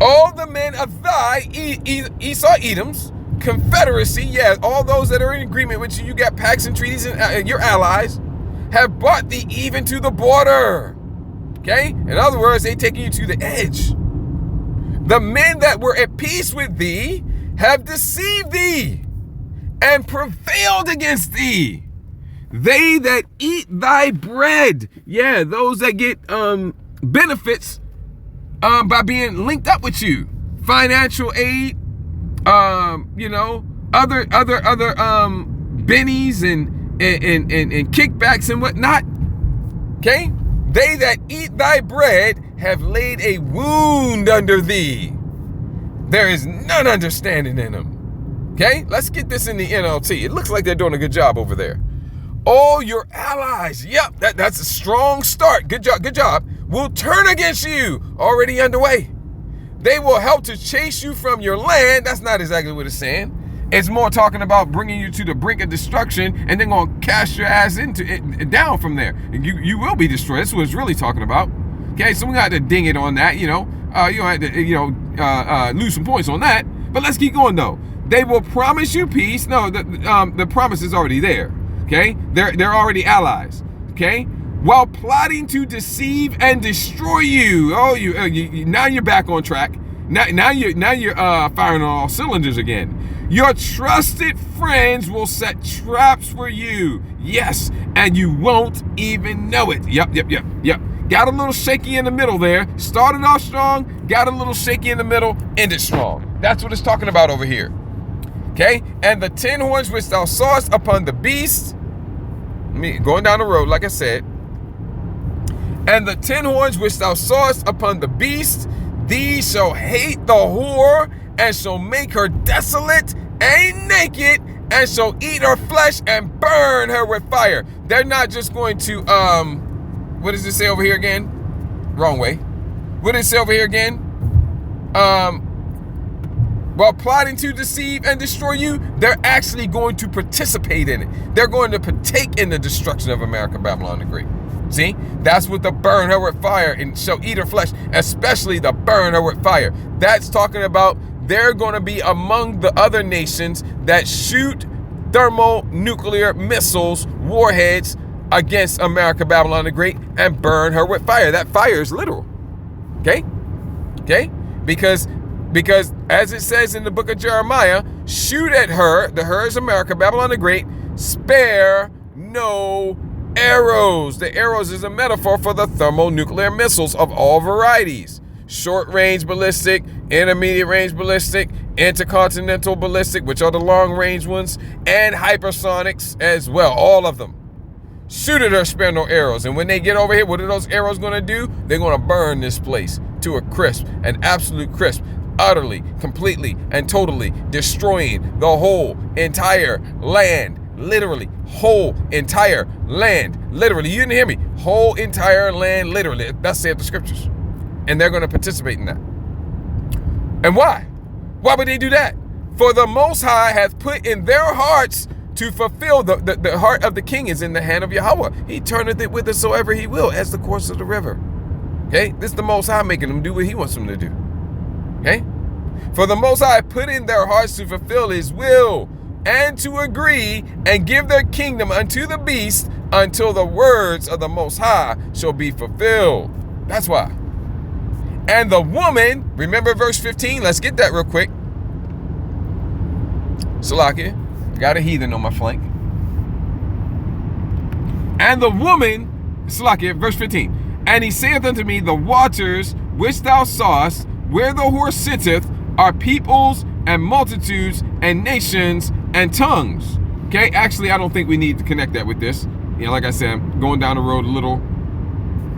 All the men of thy, Esau, Edom's confederacy, yeah, all those that are in agreement with you, you got pacts and treaties and your allies, have brought thee even to the border. Okay, in other words, they taking you to the edge. The men that were at peace with thee have deceived thee and prevailed against thee. They that eat thy bread, yeah, those that get benefits by being linked up with you, financial aid, other bennies and kickbacks and whatnot. Okay, they that eat thy bread have laid a wound under thee. There is none understanding in them. Okay, let's get this in the NLT. It looks like they're doing a good job over there. All your allies, yep, that's a strong start. Good job. Will turn against you. Already underway. They will help to chase you from your land. That's not exactly what it's saying. It's more talking about bringing you to the brink of destruction and then going to cast your ass into it down from there. And you will be destroyed. That's what it's really talking about. Okay, so we got to ding it on that, you don't have to, lose some points on that. But let's keep going though. They will promise you peace. No, the promise is already there. Okay, they're already allies. Okay, while plotting to deceive and destroy you. Oh, you now you're back on track. Now you're firing on all cylinders again. Your trusted friends will set traps for you. Yes, and you won't even know it. Yep. Got a little shaky in the middle there. Started off strong, got a little shaky in the middle, ended strong. That's what it's talking about over here. Okay? And the 10 horns which thou sawest upon the beast, going down the road, like I said, and the 10 horns which thou sawest upon the beast, these shall hate the whore, and shall make her desolate and naked, and shall eat her flesh and burn her with fire. They're not just going to, what does it say over here again? Wrong way. What does it say over here again? While plotting to deceive and destroy you, they're actually going to participate in it. They're going to partake in the destruction of America, Babylon the Great. See? That's what the burn her with fire and shall eat her flesh, especially the burn her with fire. That's talking about they're going to be among the other nations that shoot thermonuclear missiles, warheads, against America, Babylon the Great, and burn her with fire. That fire is literal. Okay? Because as it says in the book of Jeremiah, shoot at her, the her is America, Babylon the Great, spare no arrows. The arrows is a metaphor for the thermonuclear missiles of all varieties. Short-range ballistic, intermediate-range ballistic, intercontinental ballistic, which are the long-range ones, and hypersonics as well, all of them. Shoot at her, spare no arrows. And when they get over here, what are those arrows going to do? They're going to burn this place to a crisp, an absolute crisp, utterly, completely, and totally destroying the whole entire land. Literally, whole entire land. Literally, you didn't hear me. Whole entire land, literally. That's said the scriptures. And they're going to participate in that. And why? Why would they do that? For the Most High hath put in their hearts to fulfill the heart of the king is in the hand of Yahweh. He turneth it whithersoever he will, as the course of the river. Okay? This is the Most High making them do what he wants them to do. Okay? For the Most High put in their hearts to fulfill his will and to agree and give their kingdom unto the beast until the words of the Most High shall be fulfilled. That's why. And the woman, remember verse 15? Let's get that real quick. Salakia, got a heathen on my flank. And the woman, Salakia, verse 15. And he saith unto me, the waters which thou sawest, where the whore sitteth, are peoples and multitudes and nations and tongues. Okay, actually, I don't think we need to connect that with this. You know, like I said, I'm going down the road a little.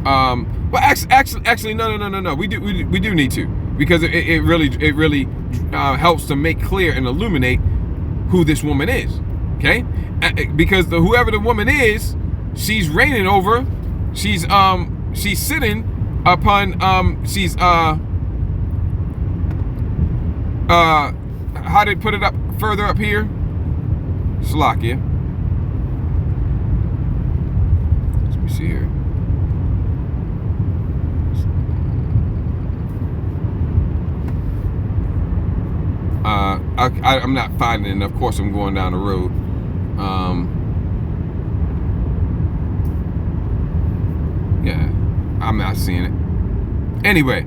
Well, actually, no. We do need to, because it really helps to make clear and illuminate who this woman is. Okay, because whoever the woman is, she's reigning over. She's sitting upon. How did put it up further up here? Salakia. Let me see here. I'm not finding it, and of course I'm going down the road. Yeah, I'm not seeing it. Anyway,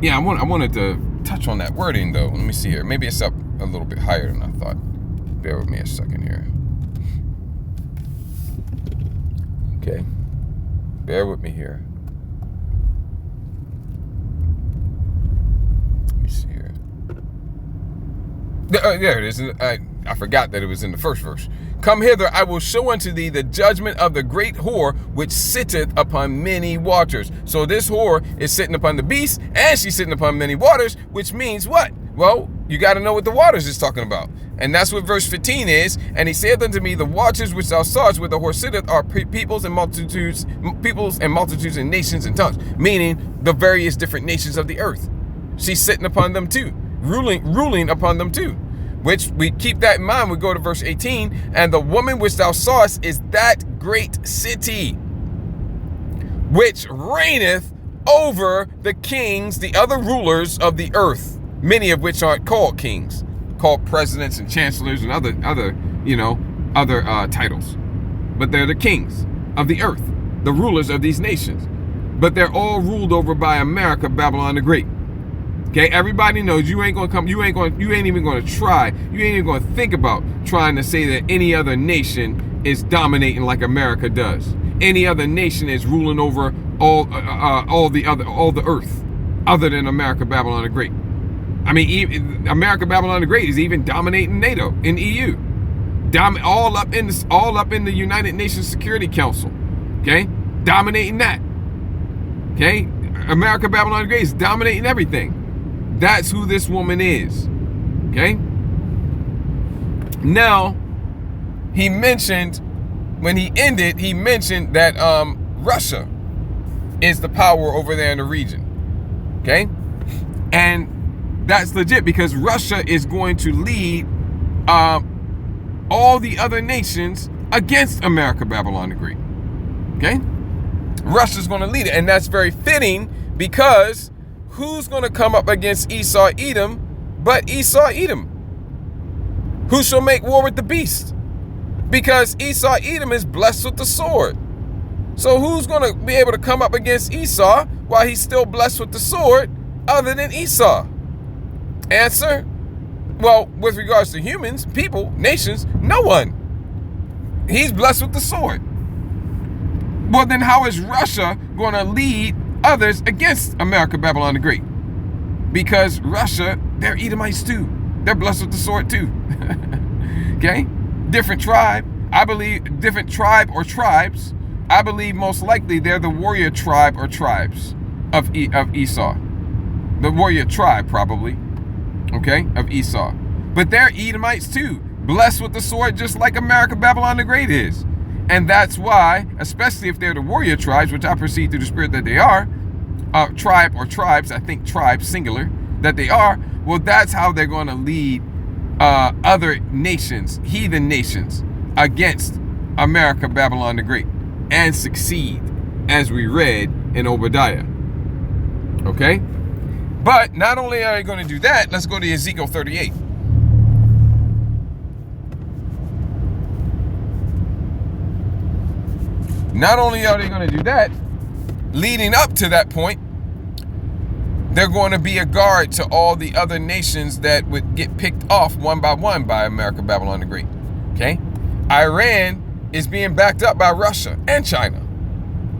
yeah, I wanted to touch on that wording though. Let me see here. Maybe it's up a little bit higher than I thought. Bear with me a second here. Okay, bear with me here. Let me see here. There it is. I forgot that it was in the first verse. Come hither, I will show unto thee the judgment of the great whore which sitteth upon many waters. So this whore is sitting upon the beast, and she's sitting upon many waters, which means what? Well, you got to know what the waters is talking about. And that's what verse 15 is. And he saith unto me, the waters which thou sawest where the whore sitteth are peoples and multitudes and nations and tongues. Meaning the various different nations of the earth. She's sitting upon them too, ruling upon them too. Which we keep that in mind. We go to verse 18. And the woman which thou sawest is that great city, which reigneth over the kings, the other rulers of the earth, many of which aren't called kings, called presidents and chancellors and other titles. But they're the kings of the earth, the rulers of these nations. But they're all ruled over by America, Babylon the Great. Okay, everybody knows you ain't even gonna try, you ain't even gonna think about trying to say that any other nation is dominating like America does. Any other nation is ruling over all the earth, other than America, Babylon the Great. I mean, America, Babylon the Great is even dominating NATO and EU, all up in the United Nations Security Council. Okay, dominating that. Okay, America, Babylon the Great is dominating everything. That's who this woman is. Okay? Now, he mentioned, when he ended, he mentioned that Russia is the power over there in the region. Okay? And that's legit, because Russia is going to lead all the other nations against America, Babylon the Great. Okay? Russia's going to lead it. And that's very fitting, because who's going to come up against Esau Edom but Esau Edom? Who shall make war with the beast? Because Esau Edom is blessed with the sword. So who's going to be able to come up against Esau while he's still blessed with the sword other than Esau? Answer, well, with regards to humans, people, nations, no one. He's blessed with the sword. Well, then how is Russia going to lead others against America, Babylon the Great? Because Russia, they're Edomites too. They're blessed with the sword too. Okay? Different tribe. I believe different tribe or tribes. I believe most likely they're the warrior tribe or tribes of Esau. The warrior tribe probably. Okay? Of Esau. But they're Edomites too. Blessed with the sword just like America, Babylon the Great is. And that's why, especially if they're the warrior tribes, which I perceive through the spirit that they are, tribe or tribes, I think tribes, singular, that they are, well, that's how they're going to lead other nations, heathen nations, against America, Babylon the Great, and succeed, as we read in Obadiah. Okay? But not only are they going to do that, let's go to Ezekiel 38. Not only are they going to do that, leading up to that point, they're going to be a guard to all the other nations that would get picked off one by America, Babylon the Great. Okay? Iran is being backed up by Russia and China.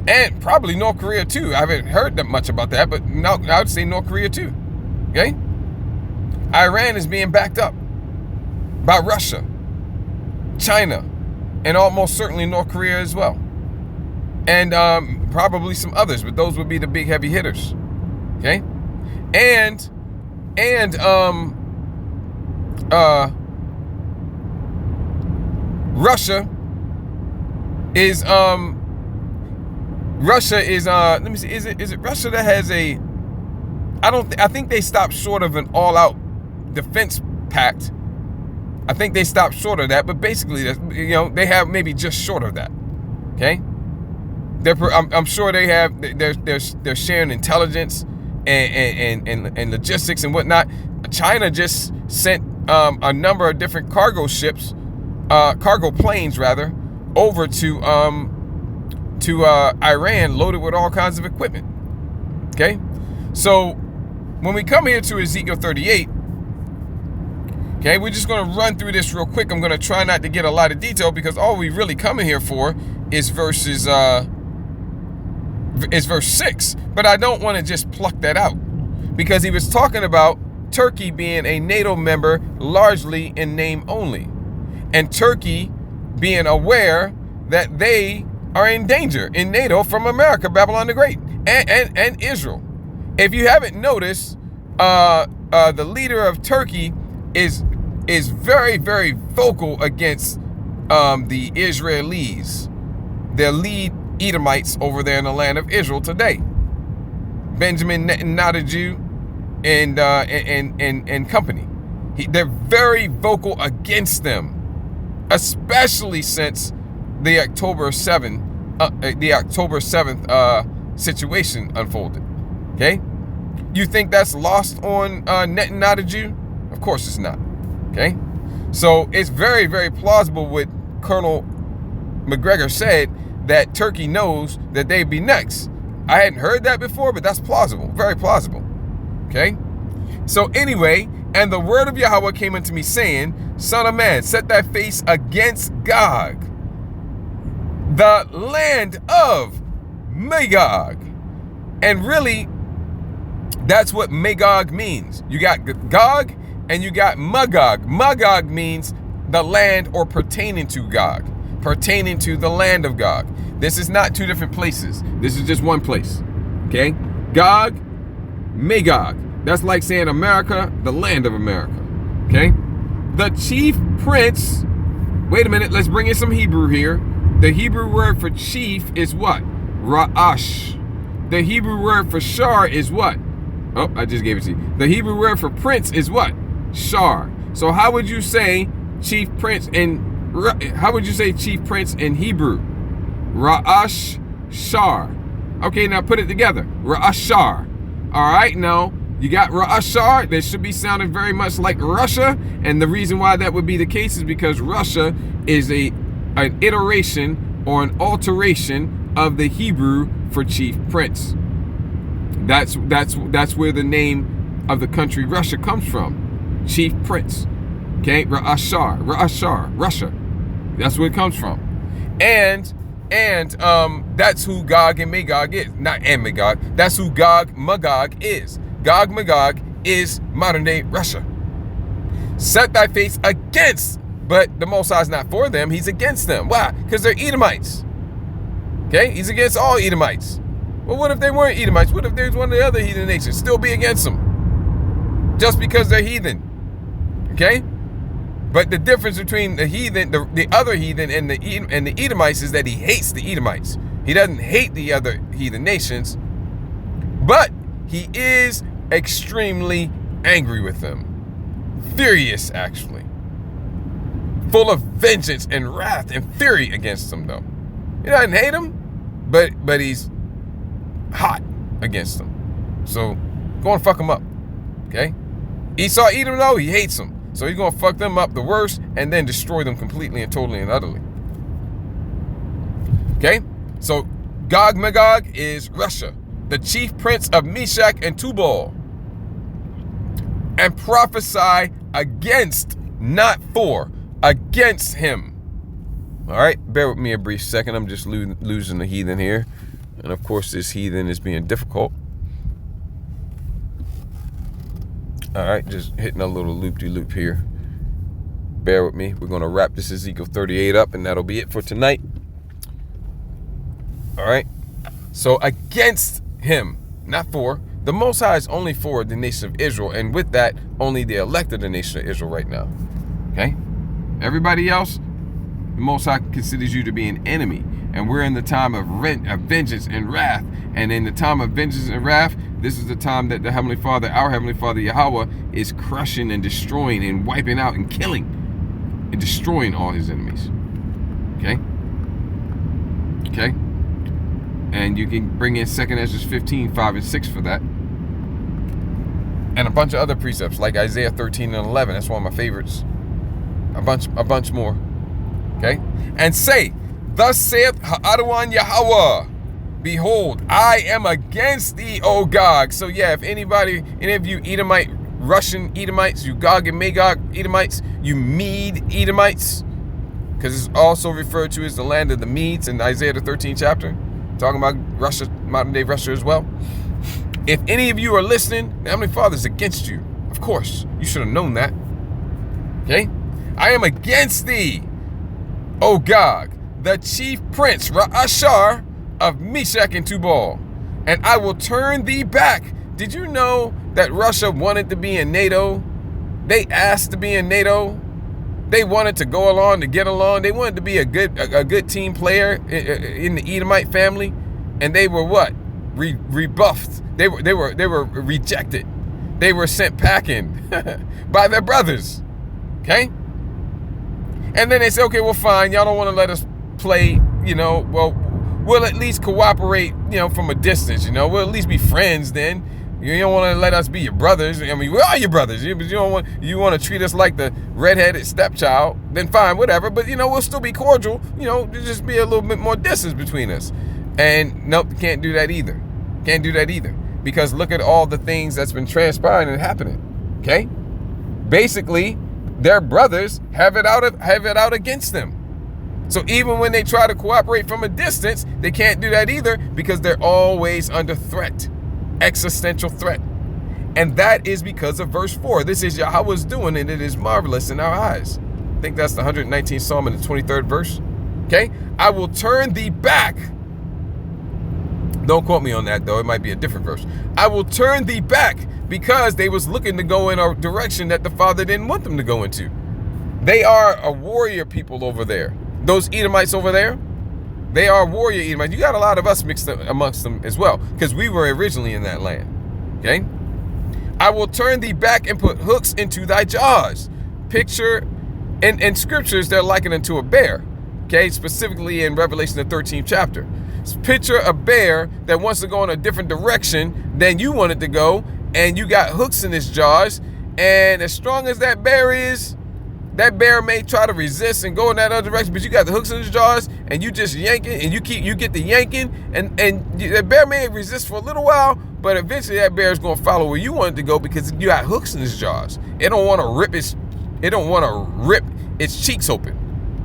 And probably North Korea too. I haven't heard that much about that, but no, I would say North Korea too. Okay? Iran is being backed up by Russia, China, and almost certainly North Korea as well. And probably some others, but those would be the big heavy hitters. Okay? And Russia is let me see, is it Russia that has a, I think they stopped short of an all-out defense pact. I think they stopped short of that, but basically, you know, they have maybe just short of that. Okay, I'm sure they have. They're sharing intelligence and logistics and whatnot. China just sent a number of different cargo ships, cargo planes rather, over to Iran, loaded with all kinds of equipment. Okay, so when we come here to Ezekiel 38. Okay, we're just going to run through this real quick. I'm going to try not to get a lot of detail because all we really coming here for is verse 6. But I don't want to just pluck that out because he was talking about Turkey being a NATO member largely in name only, and Turkey being aware that they are in danger in NATO from America, Babylon the Great, and Israel. If you haven't noticed, the leader of Turkey is very, very vocal against the Israelis, their lead Edomites over there in the land of Israel today. Benjamin Netanyahu and company. They're very vocal against them, especially since the October 7th situation unfolded. Okay, you think that's lost on Netanyahu? Of course it's not. Okay, so it's very, very plausible what Colonel McGregor said, that Turkey knows that they'd be next. I hadn't heard that before, but that's plausible, very plausible. Okay, so anyway, and the word of Yahweh came unto me saying, Son of man, set thy face against Gog, the land of Magog. And really, that's what Magog means. You got Gog and you got Magog. Magog means the land or pertaining to Gog, pertaining to the land of Gog. This is not two different places. This is just one place. Okay? Gog, Magog. That's like saying America, the land of America. Okay? The chief prince, wait a minute, let's bring in some Hebrew here. The Hebrew word for chief is what? Ra'ash. The Hebrew word for shar is what? Oh, I just gave it to you. The Hebrew word for prince is what? Shar. So how would you say chief prince in Hebrew? Ra'ash shar. Okay, now put it together. Ra'ashar. All right, now you got Ra'ashar. That should be sounding very much like Russia, and the reason why that would be the case is because Russia is an iteration or an alteration of the Hebrew for chief prince. That's where the name of the country Russia comes from. Chief prince. Okay, Ra'ashar, Russia. That's where it comes from. And that's who Gog and Magog is. Not and Magog. That's who Gog Magog is. Gog Magog is modern day Russia. Set thy face against, but the Most High is not for them. He's against them. Why? Because they're Edomites. Okay? He's against all Edomites. Well, what if they weren't Edomites? What if there's one of the other heathen nations? Still be against them. Just because they're heathen. Okay? But the difference between the heathen, the other heathen and the Edomites is that he hates the Edomites. He doesn't hate the other heathen nations, but he is extremely angry with them. Furious, actually. Full of vengeance and wrath and fury against them, though. He doesn't hate them, but he's hot against them. So go and fuck them up. Okay? Esau Edom, though, he hates them. So he's going to fuck them up the worst and then destroy them completely and totally and utterly. Okay? So Gog Magog is Russia. The chief prince of Meshach and Tubal. and prophesy against, not for, against him. All right, bear with me a brief second. I'm just losing the heathen here. And of course, this heathen is being difficult. All right, just hitting a little loop-de-loop here. Bear with me. We're going to wrap this Ezekiel 38 up, and that'll be it for tonight. All right. So against him, not for. The Most High is only for the nation of Israel, and with that, only the elect of the nation of Israel right now. Okay? Everybody else, the Most High considers you to be an enemy. And we're in the time of vengeance and wrath. And in the time of vengeance and wrath, this is the time that the Heavenly Father, our Heavenly Father Yahweh, is crushing and destroying and wiping out and killing and destroying all his enemies. Okay? Okay? And you can bring in 2 Ezra 15, 5 and 6 for that. And a bunch of other precepts like Isaiah 13 and 11. That's one of my favorites. A bunch more. Okay? And say, thus saith Ha'adwan Yahweh, behold, I am against thee, O Gog. So yeah, if any of you Edomite, Russian Edomites, you Gog and Magog Edomites, you Mede Edomites, because it's also referred to as the land of the Medes in Isaiah the 13th chapter, talking about Russia, modern day Russia as well. If any of you are listening, the Heavenly Father is against you. Of course, you should have known that. Okay? I am against thee, O Gog, the chief prince Ra'ashar of Meshach and Tubal, and I will turn thee back. Did you know that Russia wanted to be in NATO? They asked to be in NATO. They wanted to go along, to get along. They wanted to be a good team player in the Edomite family, and they were what? Rebuffed. They were rejected. They were sent packing by their brothers. Okay? And then they say, okay, well, fine. Y'all don't want to let us play, well, we'll at least cooperate, from a distance, we'll at least be friends then. You don't want to let us be your brothers. I mean, we are your brothers. You want to treat us like the redheaded stepchild, then fine, whatever. But, we'll still be cordial, just be a little bit more distance between us. And nope, can't do that either. Can't do that either. Because look at all the things that's been transpiring and happening. Okay? Basically, their brothers have it out against them. So even when they try to cooperate from a distance, they can't do that either because they're always under threat, existential threat. And that is because of verse 4. This is Yahweh's doing, and it is marvelous in our eyes. I think that's the 119th Psalm in the 23rd verse. Okay? I will turn thee back. Don't quote me on that, though. It might be a different verse. I will turn thee back because they was looking to go in a direction that the Father didn't want them to go into. They are a warrior people over there. Those Edomites over there, they are warrior Edomites. You got a lot of us mixed up amongst them as well, because we were originally in that land. Okay? I will turn thee back and put hooks into thy jaws. Picture, in scriptures, they're likened unto a bear. Okay? Specifically in Revelation the 13th chapter. Picture a bear that wants to go in a different direction than you want it to go, and you got hooks in its jaws, and as strong as that bear is, that bear may try to resist and go in that other direction, but you got the hooks in his jaws, and you just yank it, and you get the yanking, and the bear may resist for a little while, but eventually that bear is going to follow where you want it to go because you got hooks in his jaws. It don't want to rip its cheeks open.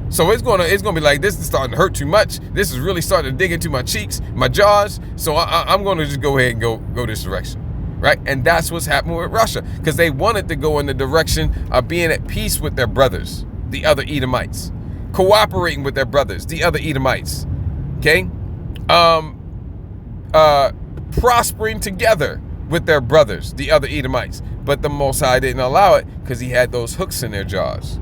So it's gonna be like, this is starting to hurt too much. This is really starting to dig into my cheeks, my jaws. So I'm gonna just go ahead and go this direction. Right? And that's what's happening with Russia, because they wanted to go in the direction of being at peace with their brothers, the other Edomites, cooperating with their brothers, the other Edomites, okay? Prospering together with their brothers, the other Edomites. But the Most High didn't allow it because he had those hooks in their jaws.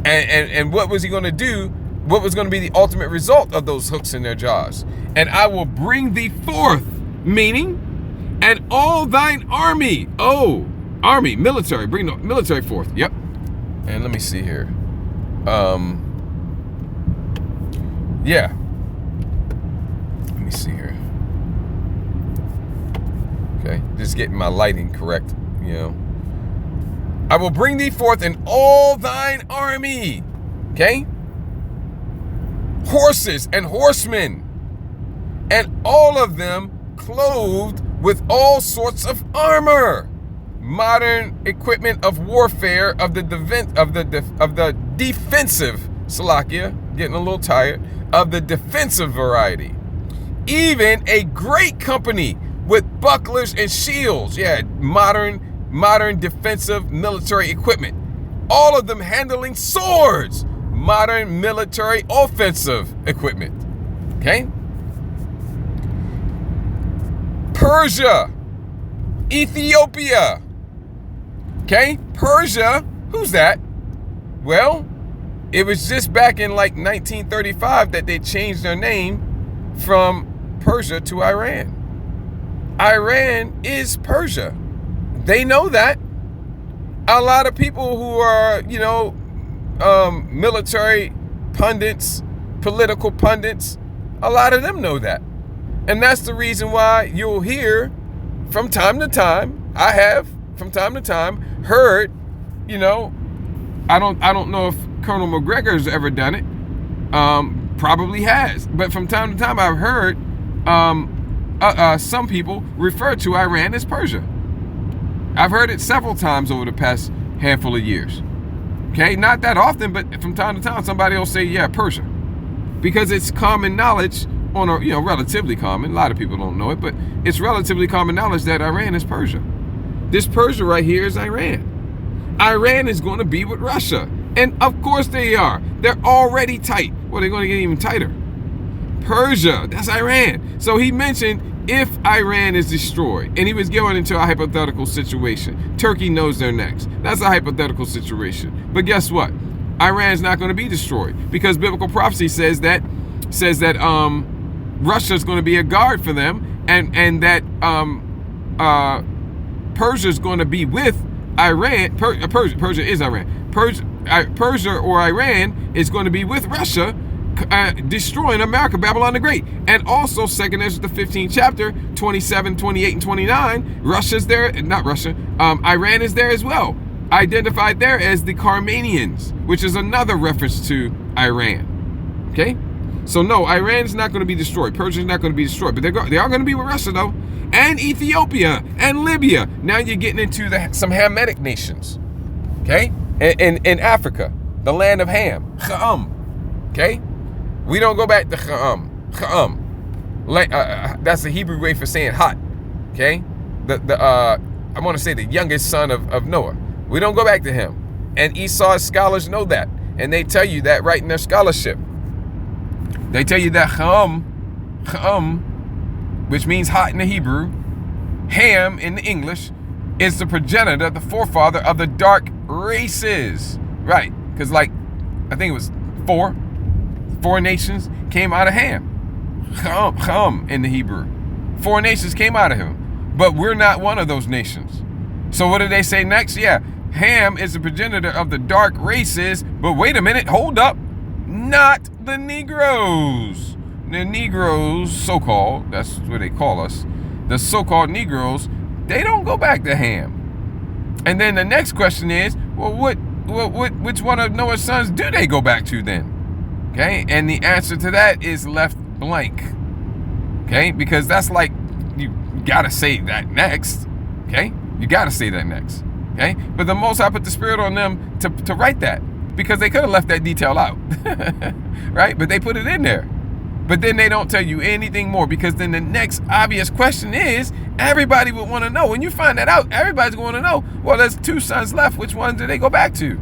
And what was he going to do? What was going to be the ultimate result of those hooks in their jaws? And I will bring thee forth, meaning, and all thine army. Oh, army, military. Bring the military forth. Yep. And let me see here. Yeah. Let me see here. Okay. Just getting my lighting correct, I will bring thee forth in all thine army. Okay? Horses and horsemen. And all of them clothed with all sorts of armor. modern equipment of warfare of the defensive, Salakia, getting a little tired, of the defensive variety. Even a great company with bucklers and shields, yeah, modern defensive military equipment. All of them handling swords, modern military offensive equipment. Okay? Persia, Ethiopia. Okay? Persia, who's that? Well, it was just back in like 1935 that they changed their name from Persia to Iran. Iran is Persia. They know that. A lot of people who are, military pundits, political pundits, a lot of them know that. And that's the reason why you'll hear from time to time, I have from time to time heard, I don't know if Colonel McGregor's ever done it. Probably has. But from time to time I've heard some people refer to Iran as Persia. I've heard it several times over the past handful of years. Okay, not that often, but from time to time somebody will say, yeah, Persia. Because it's common knowledge relatively common. A lot of people don't know it, but it's relatively common knowledge that Iran is Persia. This Persia right here is Iran. Iran is going to be with Russia. And of course they are. They're already tight. Well, they're going to get even tighter. Persia, that's Iran. So he mentioned if Iran is destroyed, and he was going into a hypothetical situation. Turkey knows they're next. That's a hypothetical situation. But guess what? Iran's not going to be destroyed because biblical prophecy says that Russia's going to be a guard for them, and that Persia's going to be with Iran. Persia is Iran. Persia or Iran is going to be with Russia, destroying America, Babylon the Great. And also 2nd Ezra, the 15th chapter, 27, 28, and 29, Russia's there, not Russia, Iran is there as well. Identified there as the Carmanians, which is another reference to Iran. Okay? So no, Iran's not going to be destroyed. Persia's not going to be destroyed. But they are going to be with Russia, though. And Ethiopia and Libya. Now you're getting into some Hamitic nations. Okay? In Africa, the land of Ham. Cha'am. Okay? We don't go back to Cha'am. Cha'am. That's the Hebrew way for saying hot. Okay? I want to say the youngest son of Noah. We don't go back to him. And Esau's scholars know that. And they tell you that right in their scholarship. They tell you that Cha'am, which means hot in the Hebrew, Ham in the English, is the progenitor, the forefather of the dark races. Right. Because I think it was four nations came out of Ham. Cha'am in the Hebrew. 4 nations came out of him. But we're not one of those nations. So what do they say next? Yeah, Ham is the progenitor of the dark races. But wait a minute, hold up. Not the Negroes. The Negroes, so-called, that's what they call us, the so-called Negroes, they don't go back to Ham. And then the next question is, well, which one of Noah's sons do they go back to then? Okay, and the answer to that is left blank. Okay, because that's you gotta say that next. Okay, you gotta say that next. Okay, but the Most High put the Spirit on them to write that. Because they could have left that detail out, right? But they put it in there. But then they don't tell you anything more, because then the next obvious question is, everybody would want to know. When you find that out, everybody's going to know, well, there's 2 sons left. Which ones do they go back to?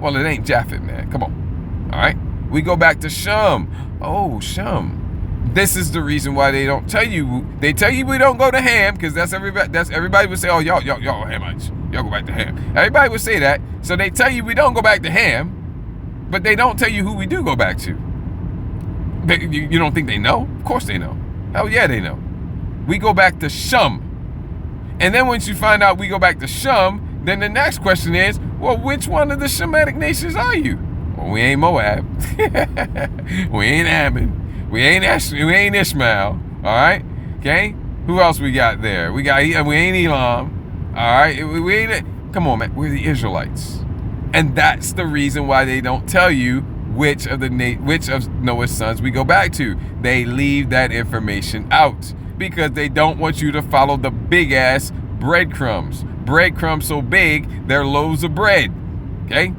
Well, it ain't Japheth, man. Come on. All right? We go back to Shem. Oh, Shem. This is the reason why they don't tell you. They tell you we don't go to Ham, because that's everybody would say, oh, y'all Hamites. Y'all go back to Ham. Everybody would say that. So they tell you we don't go back to Ham. But they don't tell you who we do go back to. You don't think they know? Of course they know. Hell yeah, they know. We go back to Shem. And then once you find out we go back to Shem, then the next question is, well, which one of the Shemitic nations are you? Well, we ain't Moab. We ain't Ammon. We ain't Ishmael. All right? Okay? Who else we got there? We ain't Elam. All right? We ain't. Come on, man. We're the Israelites. And that's the reason why they don't tell you which of Noah's sons we go back to. They leave that information out because they don't want you to follow the big ass breadcrumbs. breadcrumbs so big, they're loaves of bread. Okay?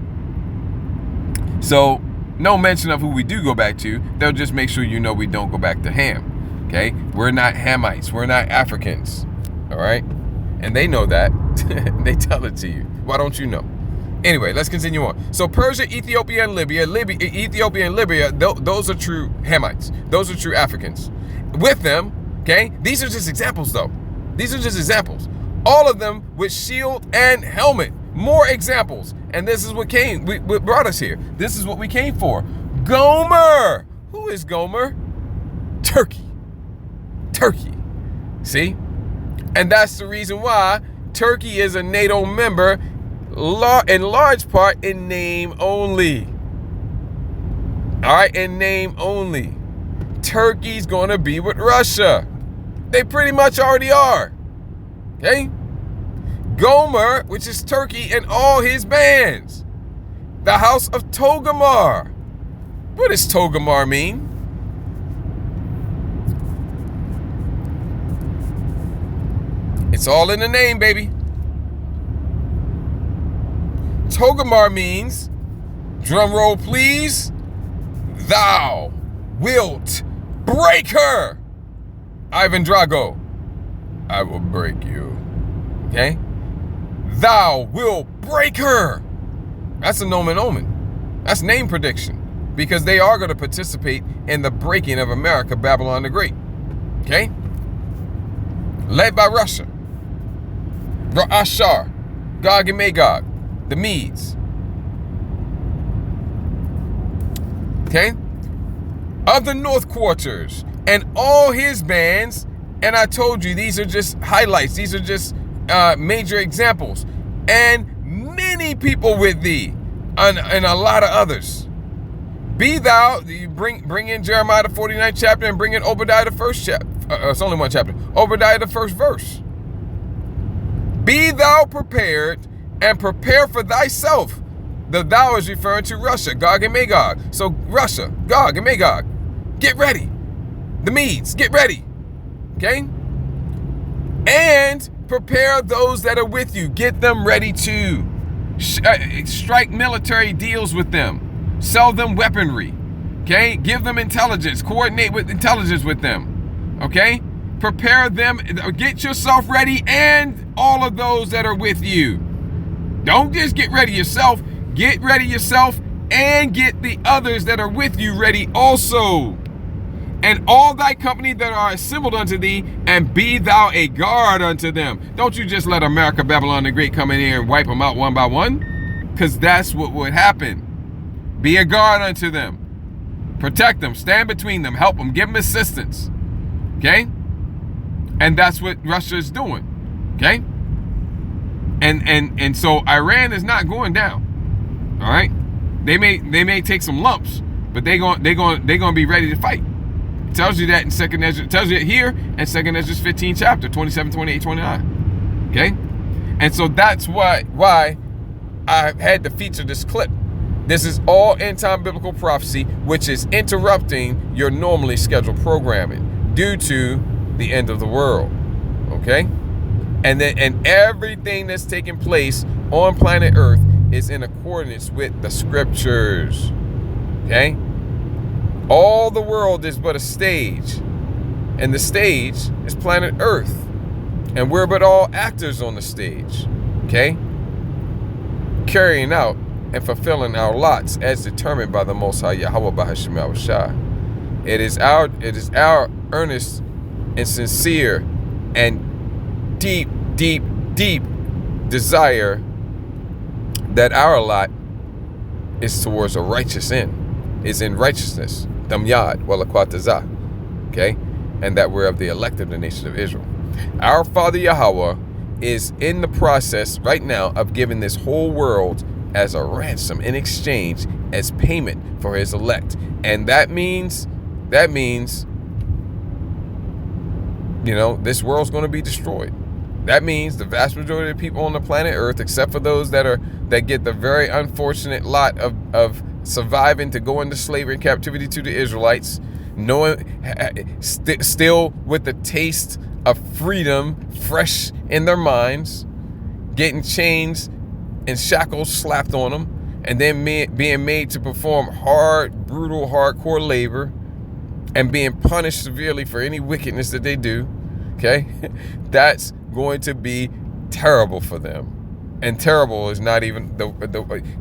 So, no mention of who we do go back to. They'll just make sure you know we don't go back to Ham. Okay? We're not Hamites. We're not Africans. All right? And they know that. They tell it to you. Why don't you know? Anyway, let's continue on. So Persia, Ethiopia, and Libya, Ethiopia and Libya, those are true Hamites. Those are true Africans. With them, okay, these are just examples though. These are just examples. All of them with shield and helmet. More examples. And this is what brought us here. This is what we came for. Gomer. Who is Gomer? Turkey. Turkey. See? And that's the reason why Turkey is a NATO member, in large part in name only. All right, in name only. Turkey's going to be with Russia. They pretty much already are. Okay? Gomer, which is Turkey, and all his bands. The house of Togarmah. What does Togarmah mean? It's all in the name, baby. Togarmah means, drum roll please, thou wilt break her. Ivan Drago, I will break you. Okay? Thou will break her. That's a nomen omen. That's name prediction. Because they are going to participate in the breaking of America, Babylon the Great. Okay? Led by Russia. Ashar, Gog and Magog, the Medes. Okay? Of the North Quarters and all his bands, and I told you these are just highlights, these are just major examples, and many people with thee, and a lot of others. Be thou, you bring in Jeremiah the 49th chapter and bring in Obadiah the first chapter. It's only one chapter. Obadiah the first verse. Be thou prepared and prepare for thyself. The thou is referring to Russia, Gog and Magog. So Russia, Gog and Magog, get ready. The Medes, get ready. Okay? And prepare those that are with you. Get them ready to strike military deals with them. Sell them weaponry. Okay? Give them intelligence. Coordinate with intelligence with them. Okay? Prepare them. Get yourself ready and all of those that are with you. Don't just get ready yourself. Get ready yourself and get the others that are with you ready also. And all thy company that are assembled unto thee, and be thou a guard unto them. Don't you just let America, Babylon the Great come in here and wipe them out one by one. Because that's what would happen. Be a guard unto them. Protect them. Stand between them. Help them. Give them assistance. Okay? And that's what Russia is doing. Okay? And so Iran is not going down. All right? They may take some lumps, but they're going to be ready to fight. It tells you that in Second Ezra. It tells you it here in Second Ezra 15 chapter 27, 28, 29. Okay? And so that's why I had to feature this clip. This is all end-time biblical prophecy, which is interrupting your normally scheduled programming due to the end of the world. Okay? And everything that's taking place on planet Earth is in accordance with the scriptures. Okay? All the world is but a stage, and the stage is planet Earth, and we're but all actors on the stage. Okay? Carrying out and fulfilling our lots as determined by the Most High Yahweh Bahashim Yahushua. It is our earnest and sincere and deep desire that our lot is towards a righteous end, is in righteousness, damyad walakwatazah, okay, and that we're of the elect of the nation of Israel. Our Father Yahweh is in the process right now of giving this whole world as a ransom in exchange as payment for his elect. And that means, you know, this world's going to be destroyed. That means the vast majority of people on the planet Earth, except for those that get the very unfortunate lot of surviving to go into slavery and captivity to the Israelites, still with the taste of freedom fresh in their minds, getting chains and shackles slapped on them, and then being made to perform hard, brutal, hardcore labor, and being punished severely for any wickedness that they do, okay? That's going to be terrible for them. And terrible is not even,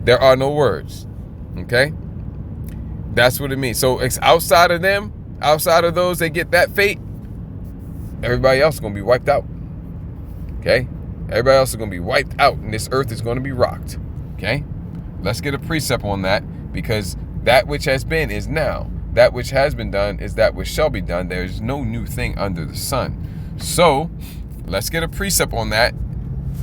there are no words, okay? That's what it means. So it's outside of them, outside of those that get that fate, everybody else is going to be wiped out, okay? Everybody else is going to be wiped out, and this earth is going to be rocked, okay? Let's get a precept on that, because that which has been is now. That which has been done is that which shall be done. There is no new thing under the sun. So let's get a precept on that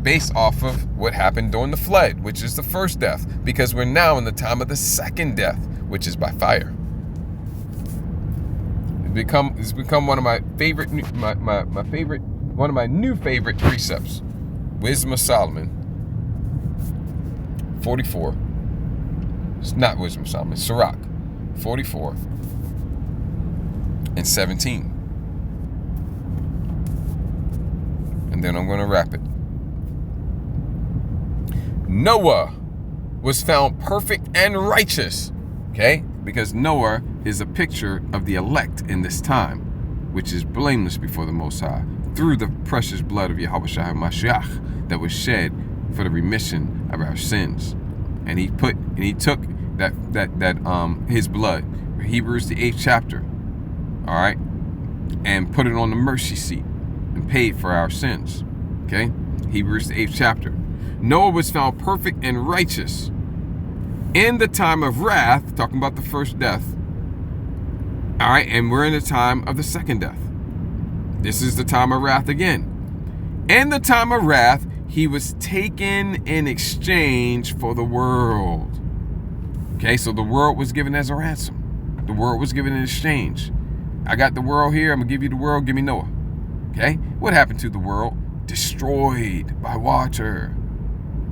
based off of what happened during the flood, which is the first death, because we're now in the time of the second death, which is by fire. It's become one of my favorite, one of my new favorite precepts. Wisdom of Solomon 44. It's not Wisdom of Solomon, Sirach 44 and 17. And then I'm going to wrap it. Noah was found perfect and righteous, okay? Because Noah is a picture of the elect in this time, which is blameless before the Most High, through the precious blood of Yahweh Shai HaMashiach that was shed for the remission of our sins. And he took that his blood, Hebrews the 8th chapter, all right, and put it on the mercy seat and paid for our sins, okay? Hebrews the 8th chapter. Noah was found perfect and righteous in the time of wrath, talking about the first death, all right, and we're in the time of the second death. This is the time of wrath again. In the time of wrath, he was taken in exchange for the world. Okay, so the world was given as a ransom. The world was given in exchange. I got the world here, I'm going to give you the world, give me Noah. Okay, what happened to the world? Destroyed by water.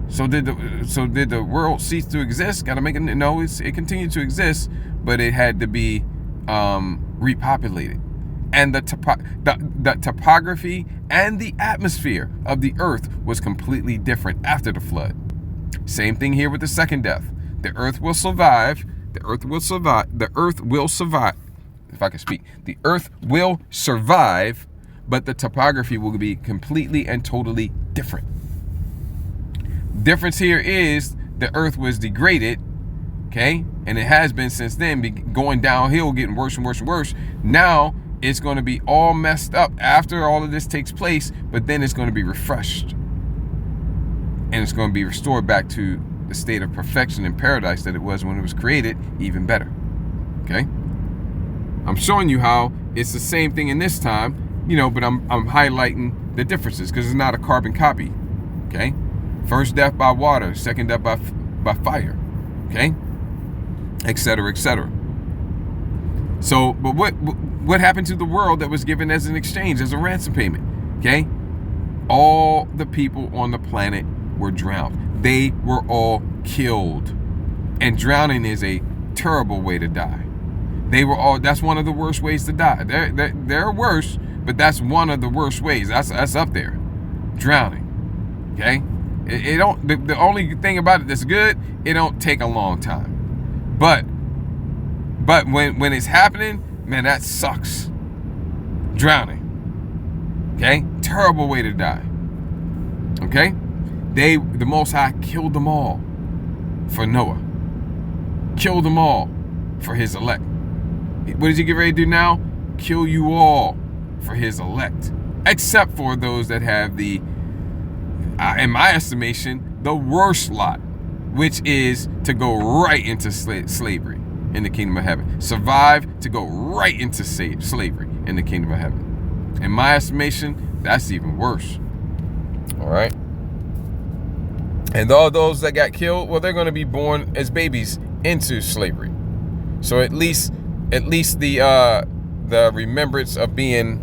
So did the world cease to exist? Got to make it, no, it continued to exist, but it had to be repopulated. And the topography and the atmosphere of the earth was completely different after the flood. Same thing here with the second death. The earth will survive. The earth will survive. The earth will survive. If I can speak, the earth will survive, but the topography will be completely and totally different. Difference here is the earth was degraded, okay, and it has been since then, going downhill, getting worse and worse and worse. Now it's going to be all messed up after all of this takes place, but then it's going to be refreshed, and it's going to be restored back to the state of perfection and paradise that it was when it was created, even better. Okay, I'm showing you how it's the same thing in this time, you know, but I'm highlighting the differences because it's not a carbon copy. Okay, first death by water, second death by fire. Okay, etc., etc. So, but what happened to the world that was given as an exchange, as a ransom payment? Okay, all the people on the planet were drowned. They were all killed, and drowning is a terrible way to die. They were all. That's one of the worst ways to die. They're worse, but that's one of the worst ways. That's up there, drowning. Okay, it don't. The only thing about it that's good, it don't take a long time, but when it's happening, man, that sucks. Drowning. Okay, terrible way to die. Okay. The Most High killed them all for Noah. Killed them all for his elect. What does he get ready to do now? Kill you all for his elect. Except for those that have the, in my estimation, the worst lot, which is to go right into slavery in the kingdom of heaven. Survive to go right into slavery in the kingdom of heaven. In my estimation, that's even worse. All right. And all those that got killed, well, they're going to be born as babies into slavery. So at least the remembrance of being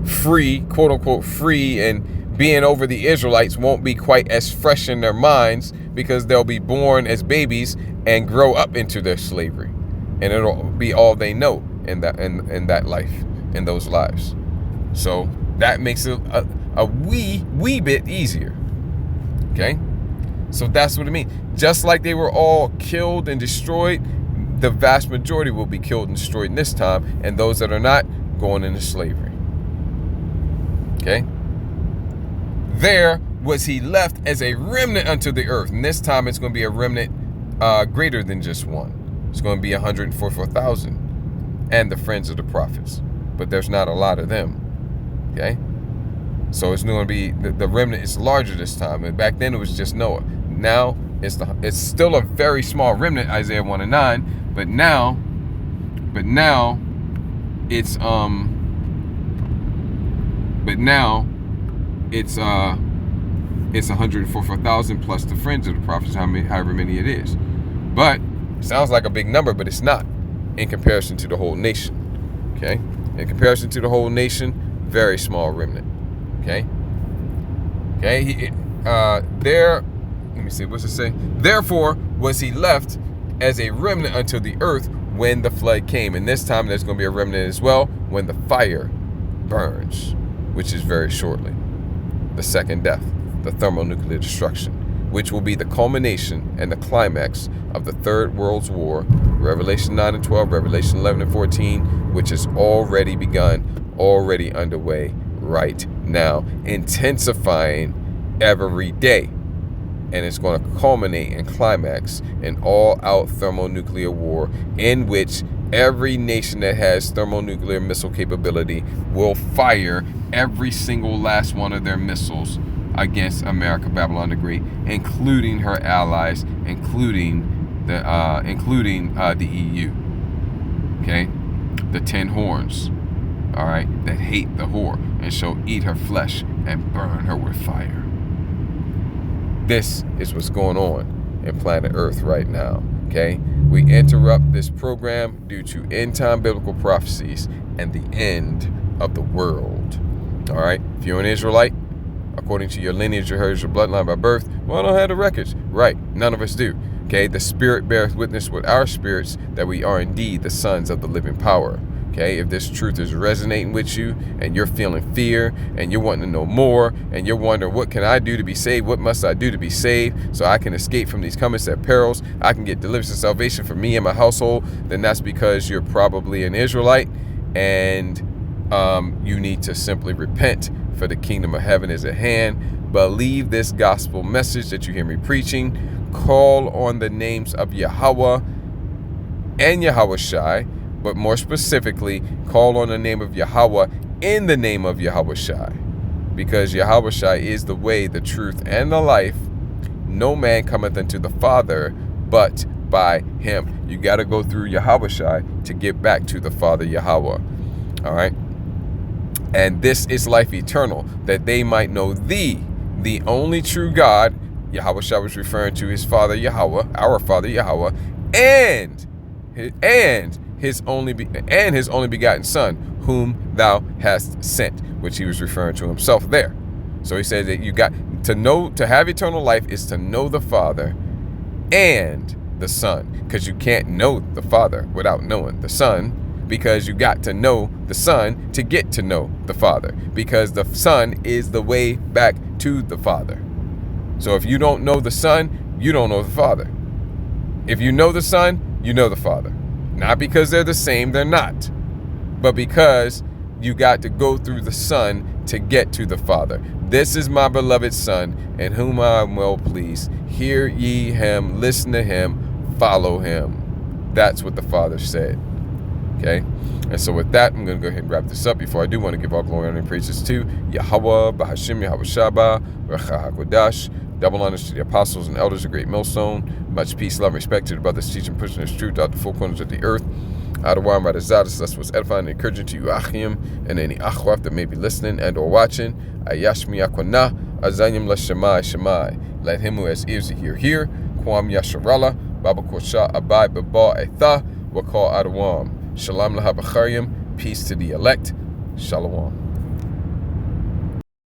free, quote unquote free, and being over the Israelites won't be quite as fresh in their minds, because they'll be born as babies and grow up into their slavery, and it'll be all they know in that life, in those lives. So that makes it a wee bit easier. Okay? So that's what it means. Just like they were all killed and destroyed, the vast majority will be killed and destroyed in this time, and those that are not, going into slavery. Okay? There was he left as a remnant unto the earth. And this time it's going to be a remnant greater than just one. It's going to be 144,000 and the friends of the prophets. But there's not a lot of them. Okay? So it's going to be, the remnant is larger this time. And back then it was just Noah. Now it's still a very small remnant, Isaiah 1 and 9. But now it's 144,000 plus the friends of the prophets, however many it is. But it sounds like a big number, but it's not in comparison to the whole nation. Okay? In comparison to the whole nation, very small remnant. Okay? Okay? Let me see, what's it say? Therefore was he left as a remnant unto the earth when the flood came. And this time there's going to be a remnant as well when the fire burns, which is very shortly. The second death, the thermonuclear destruction, which will be the culmination and the climax of the Third World War, Revelation 9 and 12, Revelation 11 and 14, which has already begun, already underway right now, intensifying every day. And it's going to culminate and climax in all-out thermonuclear war in which every nation that has thermonuclear missile capability will fire every single last one of their missiles against America, Babylon the Great, including her allies, including the EU. Okay, the 10 horns. All right, that hate the whore and shall eat her flesh and burn her with fire. This is what's going on in planet Earth right now. Okay, we interrupt this program due to end-time biblical prophecies and the end of the world. All right, if you're an Israelite, according to your lineage, your heritage, your bloodline by birth, well, I don't have the records. Right, none of us do. Okay, the Spirit beareth witness with our spirits that we are indeed the sons of the living power. Okay, if this truth is resonating with you and you're feeling fear and you're wanting to know more and you're wondering, what can I do to be saved? What must I do to be saved so I can escape from these coming set perils? I can get deliverance and salvation for me and my household. Then that's because you're probably an Israelite and you need to simply repent, for the kingdom of heaven is at hand. Believe this gospel message that you hear me preaching. Call on the names of Yahweh and Yahushai. But more specifically, call on the name of Yahweh in the name of Yahushai. Because Yahushai is the way, the truth, and the life. No man cometh unto the Father but by him. You got to go through Yahushai to get back to the Father Yahweh. All right? And this is life eternal, that they might know thee, the only true God. Yahushai was referring to his Father Yahweh, our Father Yahweh, and his only begotten Son, whom thou hast sent, which he was referring to himself there. So he said that you got to know, to have eternal life is to know the Father and the Son, because you can't know the Father without knowing the Son, because you got to know the Son to get to know the Father, because the Son is the way back to the Father. So if you don't know the Son, you don't know the Father. If you know the Son, you know the Father. Not because they're the same, they're not. But because you got to go through the Son to get to the Father. This is my beloved Son, in whom I am well pleased. Hear ye him, listen to him, follow him. That's what the Father said. Okay? And so with that, I'm going to go ahead and wrap this up. Before I do, want to give all glory, honor, and praises to Yahweh, Bahashim, Yahweh Shabbat, Recha HaKodash. Double honors to the apostles and elders of Great Millstone. Much peace, love, and respect to the brothers teaching, pushing this truth out the four corners of the earth. Out of why by the Zadis, that's what's edifying and encouraging to you, Achim, and any Achwaf that may be listening and or watching. Ayashmi Akwana, Azanyim Lashemai Shemai. Let him who has ears to hear. Kwam Yasharala, Baba Kosha Abai Baba Etha, Wakal Adawam. Shalom Lahabachariam, peace to the elect. Shalom.